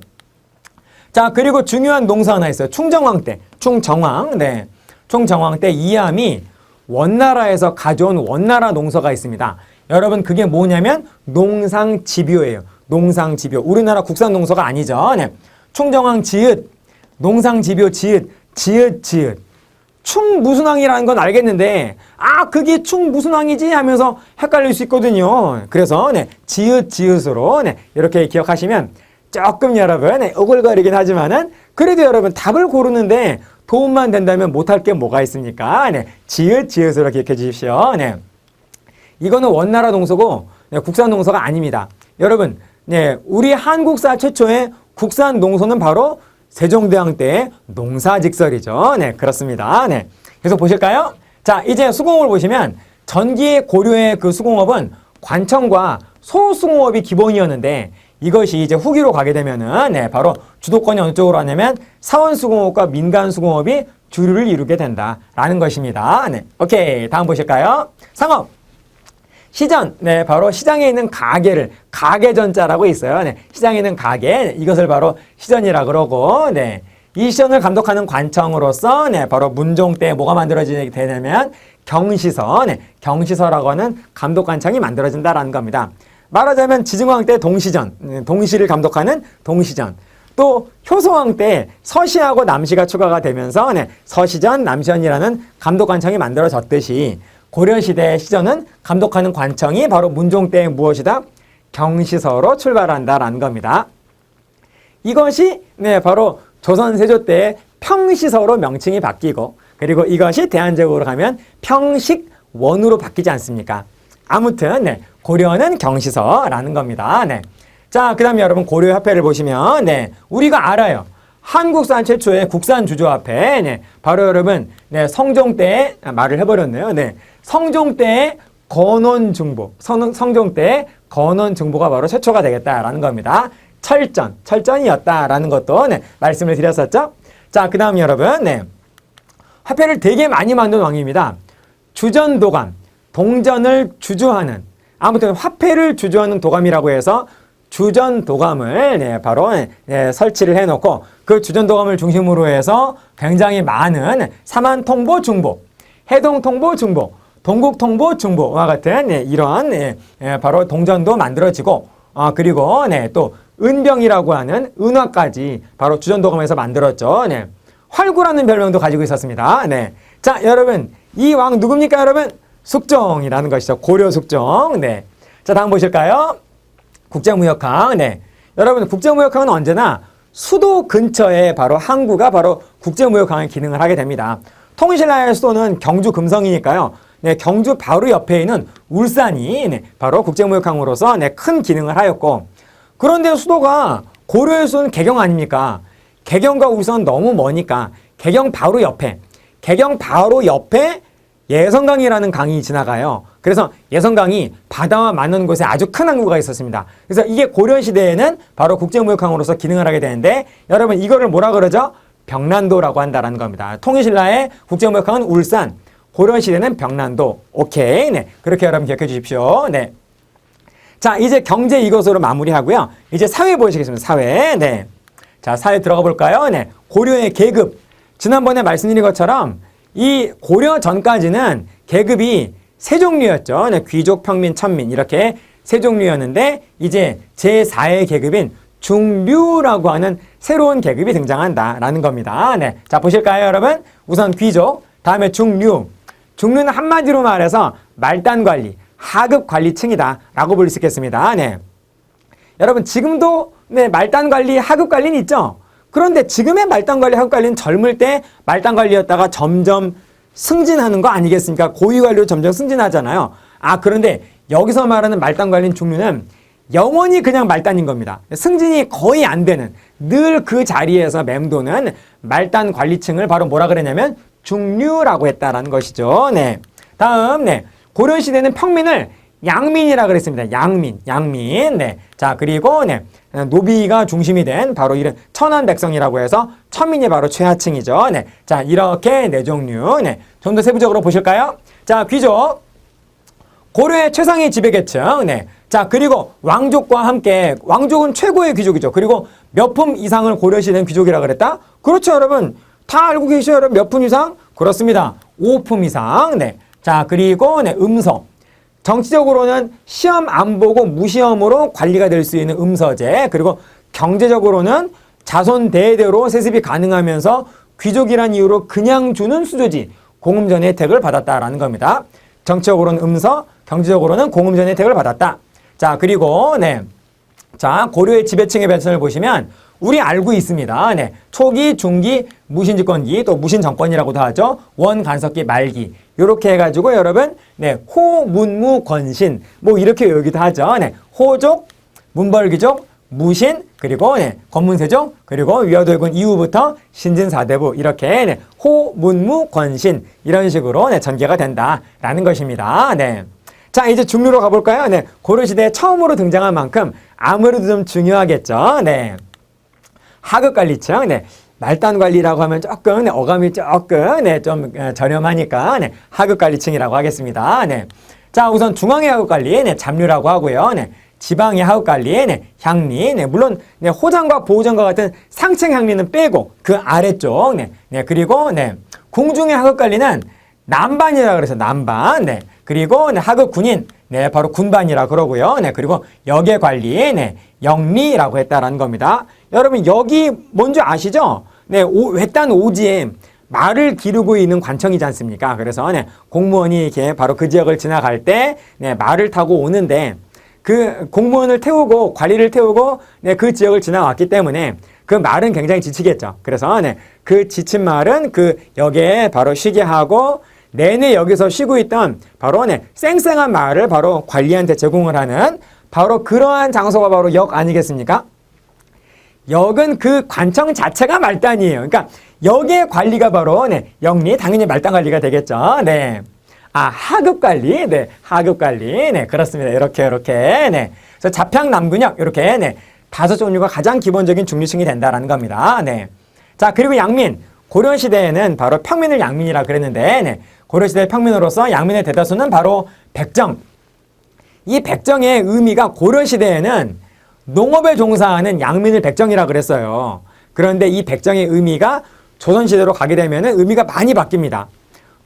Speaker 1: 자, 그리고 중요한 농사 하나 있어요. 충정왕 때. 충정왕. 네. 충정왕 때 이암이 원나라에서 가져온 원나라 농서가 있습니다. 여러분 그게 뭐냐면 농상집요예요. 농상집요. 우리나라 국산 농서가 아니죠. 네. 충정왕 지읒, 농상집요 지읒, 지읒. 충무순왕이라는 건 알겠는데 그게 충무순왕이지 하면서 헷갈릴 수 있거든요. 그래서 네, 지읒으로 네, 이렇게 기억하시면 조금 여러분 네, 오글거리긴 하지만은 그래도 여러분 답을 고르는데 도움만 된다면 못할 게 뭐가 있습니까? 네, 지읒으로 기억해 주십시오. 네. 이거는 원나라 농서고 네, 국산 농서가 아닙니다. 여러분, 네, 우리 한국사 최초의 국산 농서는 바로 세종대왕 때의 농사직설이죠. 네, 그렇습니다. 네. 계속 보실까요? 자, 이제 수공업을 보시면 전기의 고려의 그 수공업은 관청과 소수공업이 기본이었는데 이것이 이제 후기로 가게 되면은 네, 바로 주도권이 어느 쪽으로 하냐면 사원수공업과 민간수공업이 주류를 이루게 된다라는 것입니다. 네, 오케이. 다음 보실까요? 상업. 시전, 네, 바로 시장에 있는 가게를 가게전자라고 있어요. 네, 시장에 있는 가게, 이것을 바로 시전이라 그러고, 네, 이 시전을 감독하는 관청으로서, 네, 바로 문종 때 뭐가 만들어지게 되냐면 경시서, 네, 경시서라고 하는 감독관청이 만들어진다라는 겁니다. 말하자면 지증왕 때 동시전, 동시를 감독하는 동시전. 또 효소왕 때 서시하고 남시가 추가가 되면서 네, 서시전, 남시전이라는 감독관청이 만들어졌듯이 고려시대의 시전은 감독하는 관청이 바로 문종 때의 무엇이다? 경시서로 출발한다라는 겁니다. 이것이 네, 바로 조선 세조 때의 평시서로 명칭이 바뀌고 그리고 이것이 대안적으로 가면 평식원으로 바뀌지 않습니까? 아무튼 네, 고려는 경시서라는 겁니다. 네. 자, 그 다음에 여러분 고려화폐를 보시면 네, 우리가 알아요. 한국산 최초의 국산 주조화폐, 네, 바로 여러분 네, 성종 때 말을 해버렸네요. 네, 성종 때의 건원중보, 성종 때의 건원중보가 바로 최초가 되겠다라는 겁니다. 철전이었다라는 것도 네, 말씀을 드렸었죠. 자, 그 다음 여러분 네, 화폐를 되게 많이 만든 왕입니다. 주전도감, 동전을 주조하는, 아무튼 화폐를 주조하는 도감이라고 해서 주전도감을 네, 바로 네, 설치를 해놓고 그 주전도감을 중심으로 해서 굉장히 많은 사만통보중보, 해동통보중보, 동국통보중보와 같은 네, 이런 네, 바로 동전도 만들어지고 그리고 네, 또 은병이라고 하는 은화까지 바로 주전도감에서 만들었죠. 네. 활구라는 별명도 가지고 있었습니다. 네. 자, 여러분 이 왕 누굽니까, 여러분? 숙종이라는 것이죠. 고려 숙종. 네. 자, 다음 보실까요? 국제무역항. 네. 여러분 국제무역항은 언제나 수도 근처에 바로 항구가 바로 국제무역항의 기능을 하게 됩니다. 통신신라의 수도는 경주 금성이니까요. 네, 경주 바로 옆에 있는 울산이 네, 바로 국제무역항으로서 네, 큰 기능을 하였고, 그런데 수도가 고려의 수도는 개경 아닙니까? 개경과 울산 너무 머니까 개경 바로 옆에 예성강이라는 강이 지나가요. 그래서 예성강이 바다와 만나는 곳에 아주 큰 항구가 있었습니다. 그래서 이게 고려시대에는 바로 국제무역항으로서 기능을 하게 되는데, 여러분 이거를 뭐라 그러죠? 병난도라고 한다라는 겁니다. 통일신라의 국제무역항은 울산, 고려시대는 병난도. 오케이. 네. 그렇게 여러분 기억해 주십시오. 네. 자, 이제 경제 이것으로 마무리하고요. 이제 사회 보시겠습니다. 사회. 네. 자, 사회 들어가 볼까요? 네. 고려의 계급. 지난번에 말씀드린 것처럼 이 고려 전까지는 계급이 세 종류였죠. 네. 귀족, 평민, 천민 이렇게 세 종류였는데 이제 제4의 계급인 중류라고 하는 새로운 계급이 등장한다라는 겁니다. 네. 자, 보실까요, 여러분? 우선 귀족, 다음에 중류. 중류는 한마디로 말해서 말단관리, 하급관리층이다라고 볼 수 있겠습니다. 네. 여러분 지금도 네, 말단관리, 하급관리는 있죠. 그런데 지금의 말단관리, 하급관리는 젊을 때 말단관리였다가 점점 승진하는 거 아니겠습니까? 고위관리로 점점 승진하잖아요. 그런데 여기서 말하는 말단관리인 중류는 영원히 그냥 말단인 겁니다. 승진이 거의 안 되는, 늘 그 자리에서 맴도는 말단관리층을 바로 뭐라 그랬냐면 중류라고 했다라는 것이죠. 네. 다음, 네. 고려시대는 평민을 양민이라 그랬습니다. 양민. 네. 자, 그리고, 네. 노비가 중심이 된 바로 이런 천한 백성이라고 해서 천민이 바로 최하층이죠. 네. 자, 이렇게 네 종류. 네. 좀 더 세부적으로 보실까요? 자, 귀족. 고려의 최상위 지배계층. 네. 자, 그리고 왕족과 함께, 왕족은 최고의 귀족이죠. 그리고 몇 품 이상을 고려시대는 귀족이라 그랬다? 그렇죠, 여러분. 다 알고 계시죠, 여러분? 몇 품 이상? 그렇습니다. 5품 이상. 네. 자, 그리고 네, 음서. 정치적으로는 시험 안 보고 무시험으로 관리가 될 수 있는 음서제. 그리고 경제적으로는 자손 대대로 세습이 가능하면서 귀족이란 이유로 그냥 주는 수조지, 공음전 혜택을 받았다라는 겁니다. 정치적으로는 음서, 경제적으로는 공음전 혜택을 받았다. 자, 그리고 네. 자, 고려의 지배층의 변천을 보시면 우리 알고 있습니다. 네. 초기, 중기, 무신집권기, 또 무신정권이라고도 하죠. 원간석기, 말기. 요렇게 해가지고 여러분, 네. 호, 문무, 권신. 뭐 이렇게 여기도 하죠. 네. 호족, 문벌귀족, 무신, 그리고 네. 권문세족, 그리고 위화도군 이후부터 신진사대부. 이렇게 네. 호, 문무, 권신. 이런 식으로 네. 전개가 된다라는 것입니다. 네. 자, 이제 중류로 가볼까요? 네. 고려시대에 처음으로 등장한 만큼 아무래도 좀 중요하겠죠. 네. 하급관리층, 네. 말단관리라고 하면 조금, 네. 어감이 조금, 네. 좀 저렴하니까, 네. 하급관리층이라고 하겠습니다. 네. 자, 우선 중앙의 하급관리, 네. 잡류라고 하고요. 네. 지방의 하급관리, 네. 향리, 네. 물론, 네. 호장과 보호장과 같은 상층 향리는 빼고, 그 아래쪽, 네. 네. 그리고, 네. 궁중의 하급관리는 남반이라고 그래서 남반, 네. 그리고, 네. 하급군인, 네. 바로 군반이라 그러고요. 네. 그리고 역의 관리, 네. 영리라고 했다라는 겁니다. 여러분 여기 뭔지 아시죠? 네, 외딴 오지에 말을 기르고 있는 관청이지 않습니까? 그래서 네, 공무원이 이렇게 바로 그 지역을 지나갈 때 네, 말을 타고 오는데 그 공무원을 태우고 관리를 태우고 네, 그 지역을 지나왔기 때문에 그 말은 굉장히 지치겠죠. 그래서 네, 그 지친 말은 그 역에 바로 쉬게 하고 내내 여기서 쉬고 있던 바로 네, 쌩쌩한 말을 바로 관리한테 제공을 하는 바로 그러한 장소가 바로 역 아니겠습니까? 역은 그 관청 자체가 말단이에요. 그러니까 역의 관리가 바로 네, 역리 당연히 말단 관리가 되겠죠. 네. 아, 하급 관리. 네. 하급 관리. 네. 그렇습니다. 이렇게 네. 그래서 자평 남근역 이렇게 네. 5종류가 가장 기본적인 중류층이 된다라는 겁니다. 네. 자, 그리고 양민. 고려 시대에는 바로 평민을 양민이라 그랬는데 네. 고려 시대 평민으로서 양민의 대다수는 바로 백정. 이 백정의 의미가 고려 시대에는 농업에 종사하는 양민을 백정이라 그랬어요. 그런데 이 백정의 의미가 조선시대로 가게 되면 의미가 많이 바뀝니다.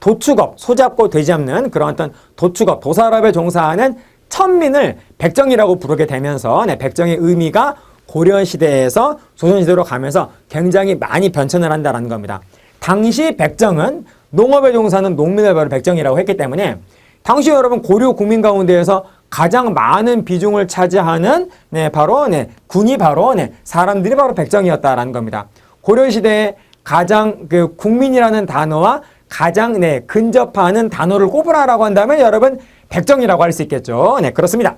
Speaker 1: 도축업, 소잡고 돼지잡는 그런 어떤 도축업, 도살업에 종사하는 천민을 백정이라고 부르게 되면서 네, 백정의 의미가 고려시대에서 조선시대로 가면서 굉장히 많이 변천을 한다는 겁니다. 당시 백정은 농업에 종사하는 농민을 바로 백정이라고 했기 때문에 당시 여러분 고려 국민 가운데에서 가장 많은 비중을 차지하는 네, 바로 네, 군이 바로 네, 사람들이 바로 백정이었다라는 겁니다. 고려시대에 가장 그 국민이라는 단어와 가장 네, 근접하는 단어를 꼽으라라고 한다면 여러분 백정이라고 할 수 있겠죠. 네, 그렇습니다.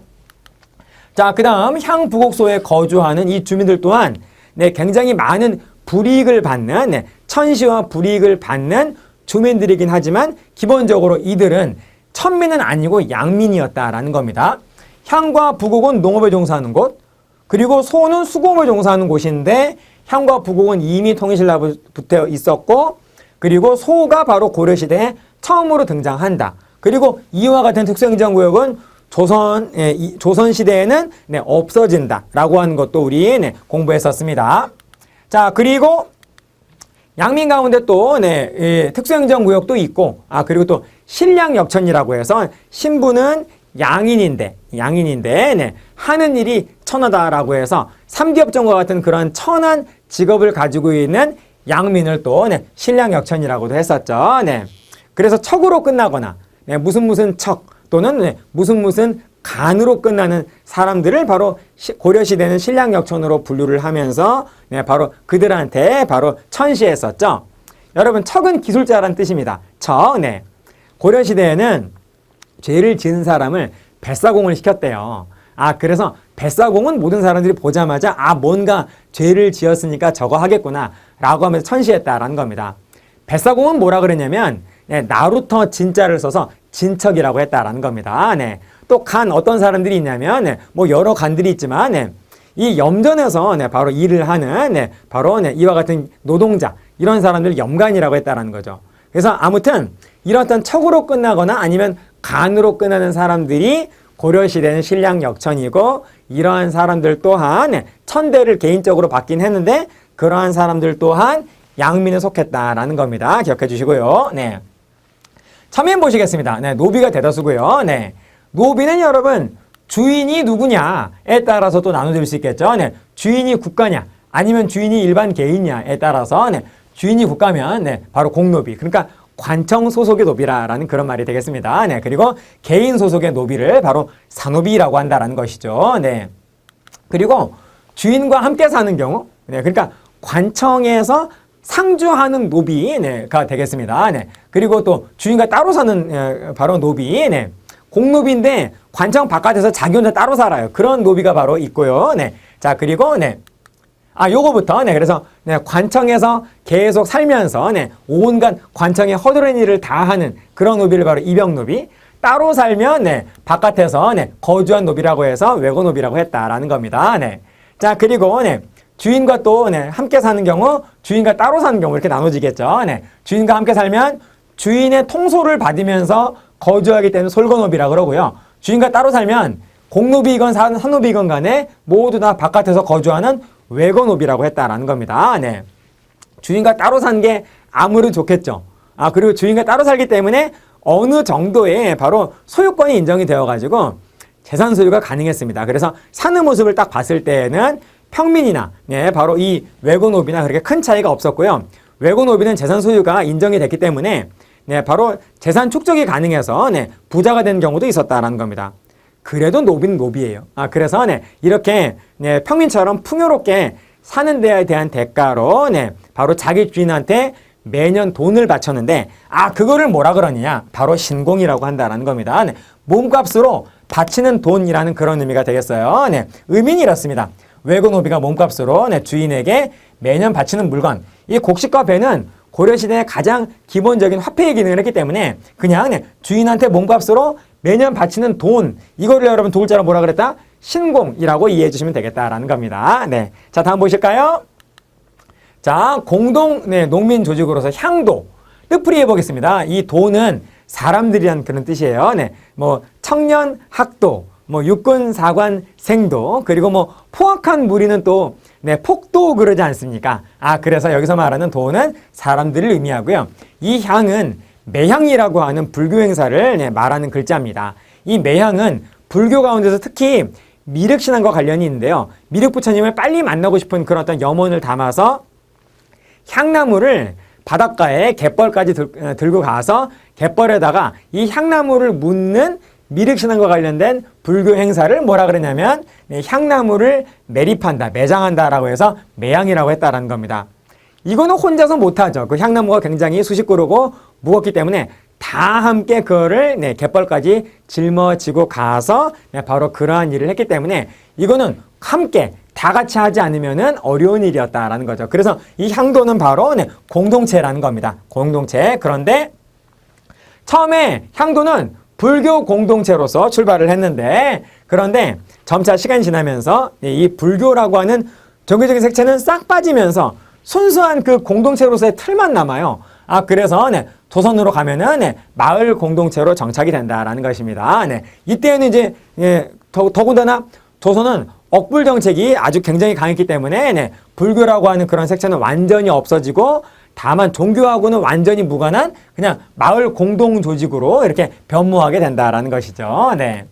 Speaker 1: 자, 그 다음 향부곡소에 거주하는 이 주민들 또한 네, 굉장히 많은 불이익을 받는 네, 천시와 불이익을 받는 주민들이긴 하지만 기본적으로 이들은 천민은 아니고 양민이었다라는 겁니다. 향과 부곡은 농업에 종사하는 곳, 그리고 소는 수공업에 종사하는 곳인데 향과 부곡은 이미 통일신라부터 있었고 그리고 소가 바로 고려시대에 처음으로 등장한다. 그리고 이와 같은 특수행정구역은 조선시대에는 네, 없어진다라고 하는 것도 우리 네, 공부했었습니다. 자, 그리고 양민 가운데 또 네, 특수행정구역도 있고 그리고 또 신량역천이라고 해서 신부는 양인인데 네, 하는 일이 천하다라고 해서 삼기업정과 같은 그런 천한 직업을 가지고 있는 양민을 또 네, 신량역천이라고도 했었죠. 네. 그래서 척으로 끝나거나 네, 무슨 척 또는 네, 무슨 간으로 끝나는 사람들을 바로 고려시대는 신량역천으로 분류를 하면서 네, 바로 그들한테 바로 천시했었죠. 여러분 척은 기술자란 뜻입니다. 척. 네. 고려시대에는 죄를 지은 사람을 뱃사공을 시켰대요. 그래서 뱃사공은 모든 사람들이 보자마자 뭔가 죄를 지었으니까 저거 하겠구나 라고 하면서 천시했다라는 겁니다. 뱃사공은 뭐라 그랬냐면 네, 나루터 진자를 써서 진척이라고 했다라는 겁니다. 네. 또 간 어떤 사람들이 있냐면 네, 뭐 여러 간들이 있지만 네, 이 염전에서 네, 바로 일을 하는 네, 바로 네, 이와 같은 노동자 이런 사람들을 염간이라고 했다라는 거죠. 그래서 아무튼 이런 척으로 끝나거나 아니면 간으로 끝나는 사람들이 고려시대는 신량역천이고 이러한 사람들 또한 천대를 개인적으로 받긴 했는데 그러한 사람들 또한 양민에 속했다라는 겁니다. 기억해 주시고요. 네. 첨인 보시겠습니다. 네, 노비가 대다수고요. 네. 노비는 여러분 주인이 누구냐에 따라서 또 나눠질 수 있겠죠. 네. 주인이 국가냐 아니면 주인이 일반 개인냐에 따라서 네. 주인이 국가면 네, 바로 공노비. 그러니까 관청 소속의 노비라는 그런 말이 되겠습니다. 네, 그리고 개인 소속의 노비를 바로 사노비라고 한다라는 것이죠. 네. 그리고 주인과 함께 사는 경우, 네, 그러니까 관청에서 상주하는 노비가 되겠습니다. 네. 그리고 또 주인과 따로 사는 바로 노비, 네. 공노비인데 관청 바깥에서 자기 혼자 따로 살아요. 그런 노비가 바로 있고요. 네. 자, 그리고 네. 요거부터, 네, 그래서, 네, 관청에서 계속 살면서, 네, 온갖 관청의 허드렛 일을 다 하는 그런 노비를 바로 이병노비. 따로 살면, 네, 바깥에서, 네, 거주한 노비라고 해서 외고노비라고 했다라는 겁니다. 네. 자, 그리고, 네, 주인과 또, 네, 함께 사는 경우, 주인과 따로 사는 경우 이렇게 나눠지겠죠. 네. 주인과 함께 살면 주인의 통솔을 받으면서 거주하기 때문에 솔거노비라고 그러고요. 주인과 따로 살면 공노비이건 산노비이건 간에 모두 다 바깥에서 거주하는 외거노비라고 했다라는 겁니다. 네. 주인과 따로 산 게 아무리 좋겠죠. 그리고 주인과 따로 살기 때문에 어느 정도의 바로 소유권이 인정이 되어가지고 재산 소유가 가능했습니다. 그래서 사는 모습을 딱 봤을 때에는 평민이나 네, 바로 이 외거노비나 그렇게 큰 차이가 없었고요. 외거노비는 재산 소유가 인정이 됐기 때문에 네, 바로 재산 축적이 가능해서 네, 부자가 된 경우도 있었다라는 겁니다. 그래도 노비는 노비예요. 그래서 네, 이렇게 네, 평민처럼 풍요롭게 사는 데에 대한 대가로 네, 바로 자기 주인한테 매년 돈을 바쳤는데 그거를 뭐라 그러느냐? 바로 신공이라고 한다라는 겁니다. 네, 몸값으로 바치는 돈이라는 그런 의미가 되겠어요. 네, 의미는 이렇습니다. 외고 노비가 몸값으로 네, 주인에게 매년 바치는 물건. 이 곡식과 배는 고려시대의 가장 기본적인 화폐의 기능을 했기 때문에 그냥 네, 주인한테 몸값으로 매년 바치는 돈, 이거를 여러분 도울자로 뭐라 그랬다? 신공이라고 이해해 주시면 되겠다라는 겁니다. 네, 자 다음 보실까요? 자, 공동 네, 농민 조직으로서 향도 뜻풀이 해보겠습니다. 이 도는 사람들이란 그런 뜻이에요. 네, 뭐 청년 학도, 뭐 육군 사관 생도, 그리고 뭐 포악한 무리는 또 네, 폭도 그러지 않습니까? 그래서 여기서 말하는 도는 사람들을 의미하고요. 이 향은 매향이라고 하는 불교 행사를 네, 말하는 글자입니다. 이 매향은 불교 가운데서 특히 미륵신앙과 관련이 있는데요. 미륵 부처님을 빨리 만나고 싶은 그런 어떤 염원을 담아서 향나무를 바닷가에 갯벌까지 들고 가서 갯벌에다가 이 향나무를 묻는 미륵신앙과 관련된 불교 행사를 뭐라 그러냐면 향나무를 매립한다, 매장한다라고 해서 매향이라고 했다라는 겁니다. 이거는 혼자서 못하죠. 그 향나무가 굉장히 수십그루고 무겁기 때문에 다 함께 그거를 갯벌까지 짊어지고 가서 바로 그러한 일을 했기 때문에 이거는 함께 다 같이 하지 않으면은 어려운 일이었다라는 거죠. 그래서 이 향도는 바로 공동체라는 겁니다. 공동체. 그런데 처음에 향도는 불교 공동체로서 출발을 했는데 그런데 점차 시간이 지나면서 이 불교라고 하는 종교적인 색채는 싹 빠지면서 순수한 그 공동체로서의 틀만 남아요. 그래서 조선으로 가면은 마을 공동체로 정착이 된다라는 것입니다. 이때는 이제 더군다나 조선은 억불 정책이 아주 굉장히 강했기 때문에 불교라고 하는 그런 색채는 완전히 없어지고 다만 종교하고는 완전히 무관한 그냥 마을 공동 조직으로 이렇게 변모하게 된다라는 것이죠. 네.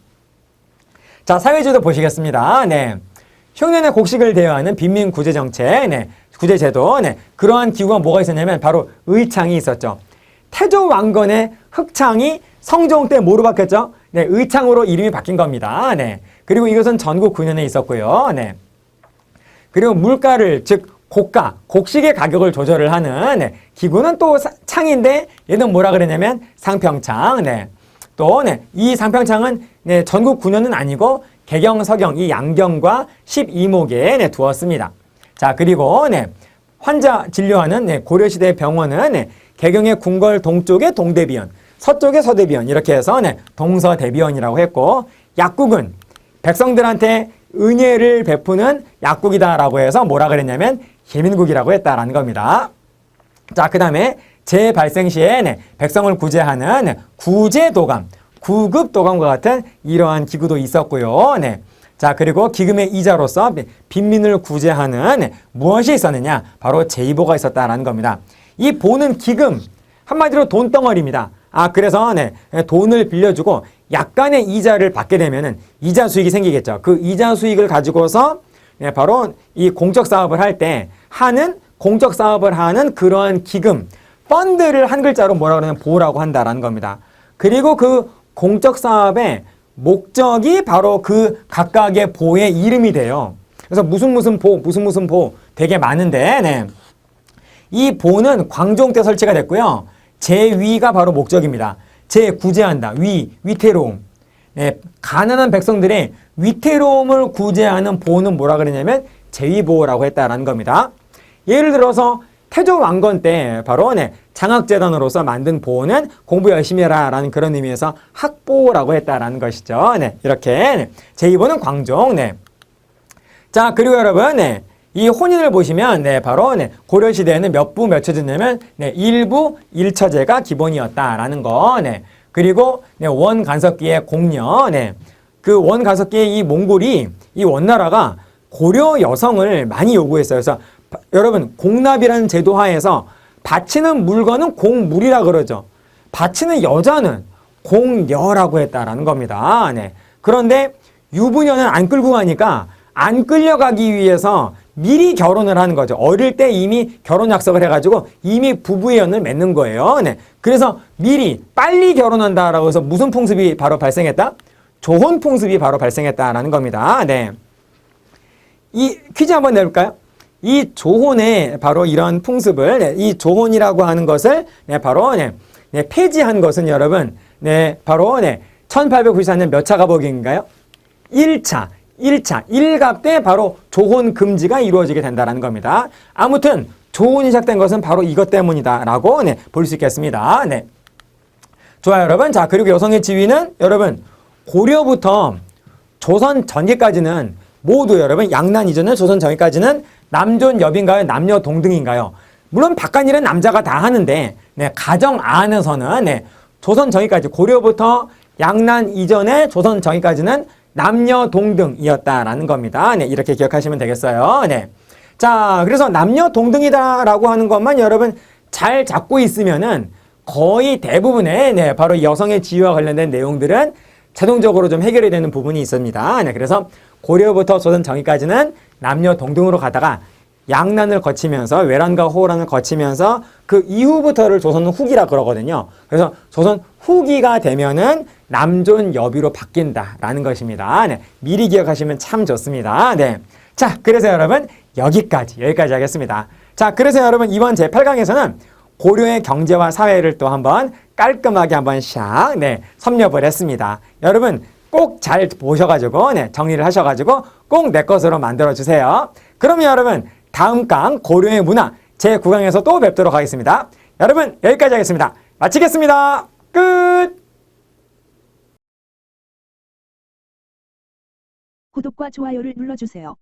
Speaker 1: 자, 사회제도 보시겠습니다. 네. 흉년의 곡식을 대여하는 빈민 구제 정책, 구제 제도, 그러한 기구가 뭐가 있었냐면 바로 의창이 있었죠. 태조 왕건의 흑창이 성종 때 뭐로 바뀌었죠? 의창으로 이름이 바뀐 겁니다. 그리고 이것은 전국 9년에 있었고요. 그리고 물가를 즉 고가, 곡식의 가격을 조절을 하는 기구는 또 창인데 얘는 뭐라 그러냐면 상평창. 또 이 상평창은 전국 9년은 아니고 개경, 서경, 이 양경과 12목에 두었습니다. 자, 그리고 환자 진료하는 고려시대 병원은 개경의 궁궐 동쪽에 동대비원, 서쪽에 서대비원 이렇게 해서 동서대비원이라고 했고 약국은 백성들한테 은혜를 베푸는 약국이다라고 해서 뭐라 그랬냐면 희민국이라고 했다라는 겁니다. 자, 그 다음에 재발생 시에 백성을 구제하는 구제도감, 구급도감과 같은 이러한 기구도 있었고요. 자, 그리고 기금의 이자로서 빈민을 구제하는 무엇이 있었느냐? 바로 제이보가 있었다라는 겁니다. 이 보는 기금, 한마디로 돈덩어리입니다. 그래서 돈을 빌려주고 약간의 이자를 받게 되면은 이자 수익이 생기겠죠. 그 이자 수익을 가지고서 바로 이 공적 사업을 할 때 공적 사업을 하는 그러한 기금, 펀드를 한 글자로 뭐라 그러냐면 보라고 한다라는 겁니다. 그리고 그 공적 사업의 목적이 바로 그 각각의 보의 이름이 돼요. 그래서 무슨 보 되게 많은데 이 보는 광종 때 설치가 됐고요. 제위가 바로 목적입니다. 구제한다. 위태로움. 가난한 백성들의 위태로움을 구제하는 보는 뭐라 그러냐면 제위보라고 했다라는 겁니다. 예를 들어서 태조 왕건 때 바로 장학재단으로서 만든 보호는 공부 열심히 해라라는 그런 의미에서 학보라고 했다라는 것이죠. 이렇게 제2보는 광종. 자, 그리고 여러분 이 혼인을 보시면 바로 고려시대에는 몇 부 몇 처제냐면 1부 1처제가 기본이었다라는 거. 그리고 원간섭기의 공녀. 그 원간섭기의 이 몽골이 이 원나라가 고려 여성을 많이 요구했어요. 그래서 여러분 공납이라는 제도 하에서 바치는 물건은 공물이라 그러죠. 바치는 여자는 공녀라고 했다라는 겁니다. 그런데 유부녀는 안 끌고 가니까 안 끌려가기 위해서 미리 결혼을 하는 거죠. 어릴 때 이미 결혼 약속을 해가지고 이미 부부의 연을 맺는 거예요. 그래서 미리 빨리 결혼한다라고 해서 무슨 풍습이 바로 발생했다? 조혼 풍습이 바로 발생했다라는 겁니다. 네. 이 퀴즈 한번 내볼까요? 이 조혼의 바로 이런 풍습을, 네, 이 조혼이라고 하는 것을, 네, 바로, 네, 네, 폐지한 것은 여러분, 네, 바로, 네, 1894년 몇 차 가복인가요? 1차. 1갑 때 바로 조혼 금지가 이루어지게 된다는 겁니다. 아무튼, 조혼이 시작된 것은 바로 이것 때문이다라고, 네, 볼 수 있겠습니다. 네. 좋아요, 여러분. 자, 그리고 여성의 지위는 여러분, 고려부터 조선 전기까지는 모두 여러분, 양난 이전은 조선 전기까지는 남존 여비인가요? 남녀 동등인가요? 물론 바깥일은 남자가 다 하는데, 네, 가정 안에서는, 네, 조선 전기까지, 고려부터 양난 이전에 조선 전기까지는 남녀 동등이었다라는 겁니다. 네, 이렇게 기억하시면 되겠어요. 네. 자, 그래서 남녀 동등이다라고 하는 것만 여러분 잘 잡고 있으면은 거의 대부분의, 네, 바로 여성의 지위와 관련된 내용들은 자동적으로 좀 해결이 되는 부분이 있습니다. 네, 그래서 고려부터 조선 전기까지는 남녀 동등으로 가다가 양난을 거치면서 외란과 호란을 거치면서 그 이후부터를 조선 후기라 그러거든요. 그래서 조선 후기가 되면은 남존 여비로 바뀐다라는 것입니다. 네, 미리 기억하시면 참 좋습니다. 네. 자, 그래서 여러분 여기까지 하겠습니다. 자, 그래서 여러분 이번 제8강에서는 고려의 경제와 사회를 또 한번 깔끔하게 한번 샥, 네, 섭렵을 했습니다. 여러분 꼭 잘 보셔가지고, 네, 정리를 하셔가지고 꼭 내 것으로 만들어주세요. 그러면 여러분 다음 강 고려의 문화 제9강에서 또 뵙도록 하겠습니다. 여러분 여기까지 하겠습니다. 마치겠습니다. 끝!
Speaker 2: 구독과 좋아요를 눌러주세요.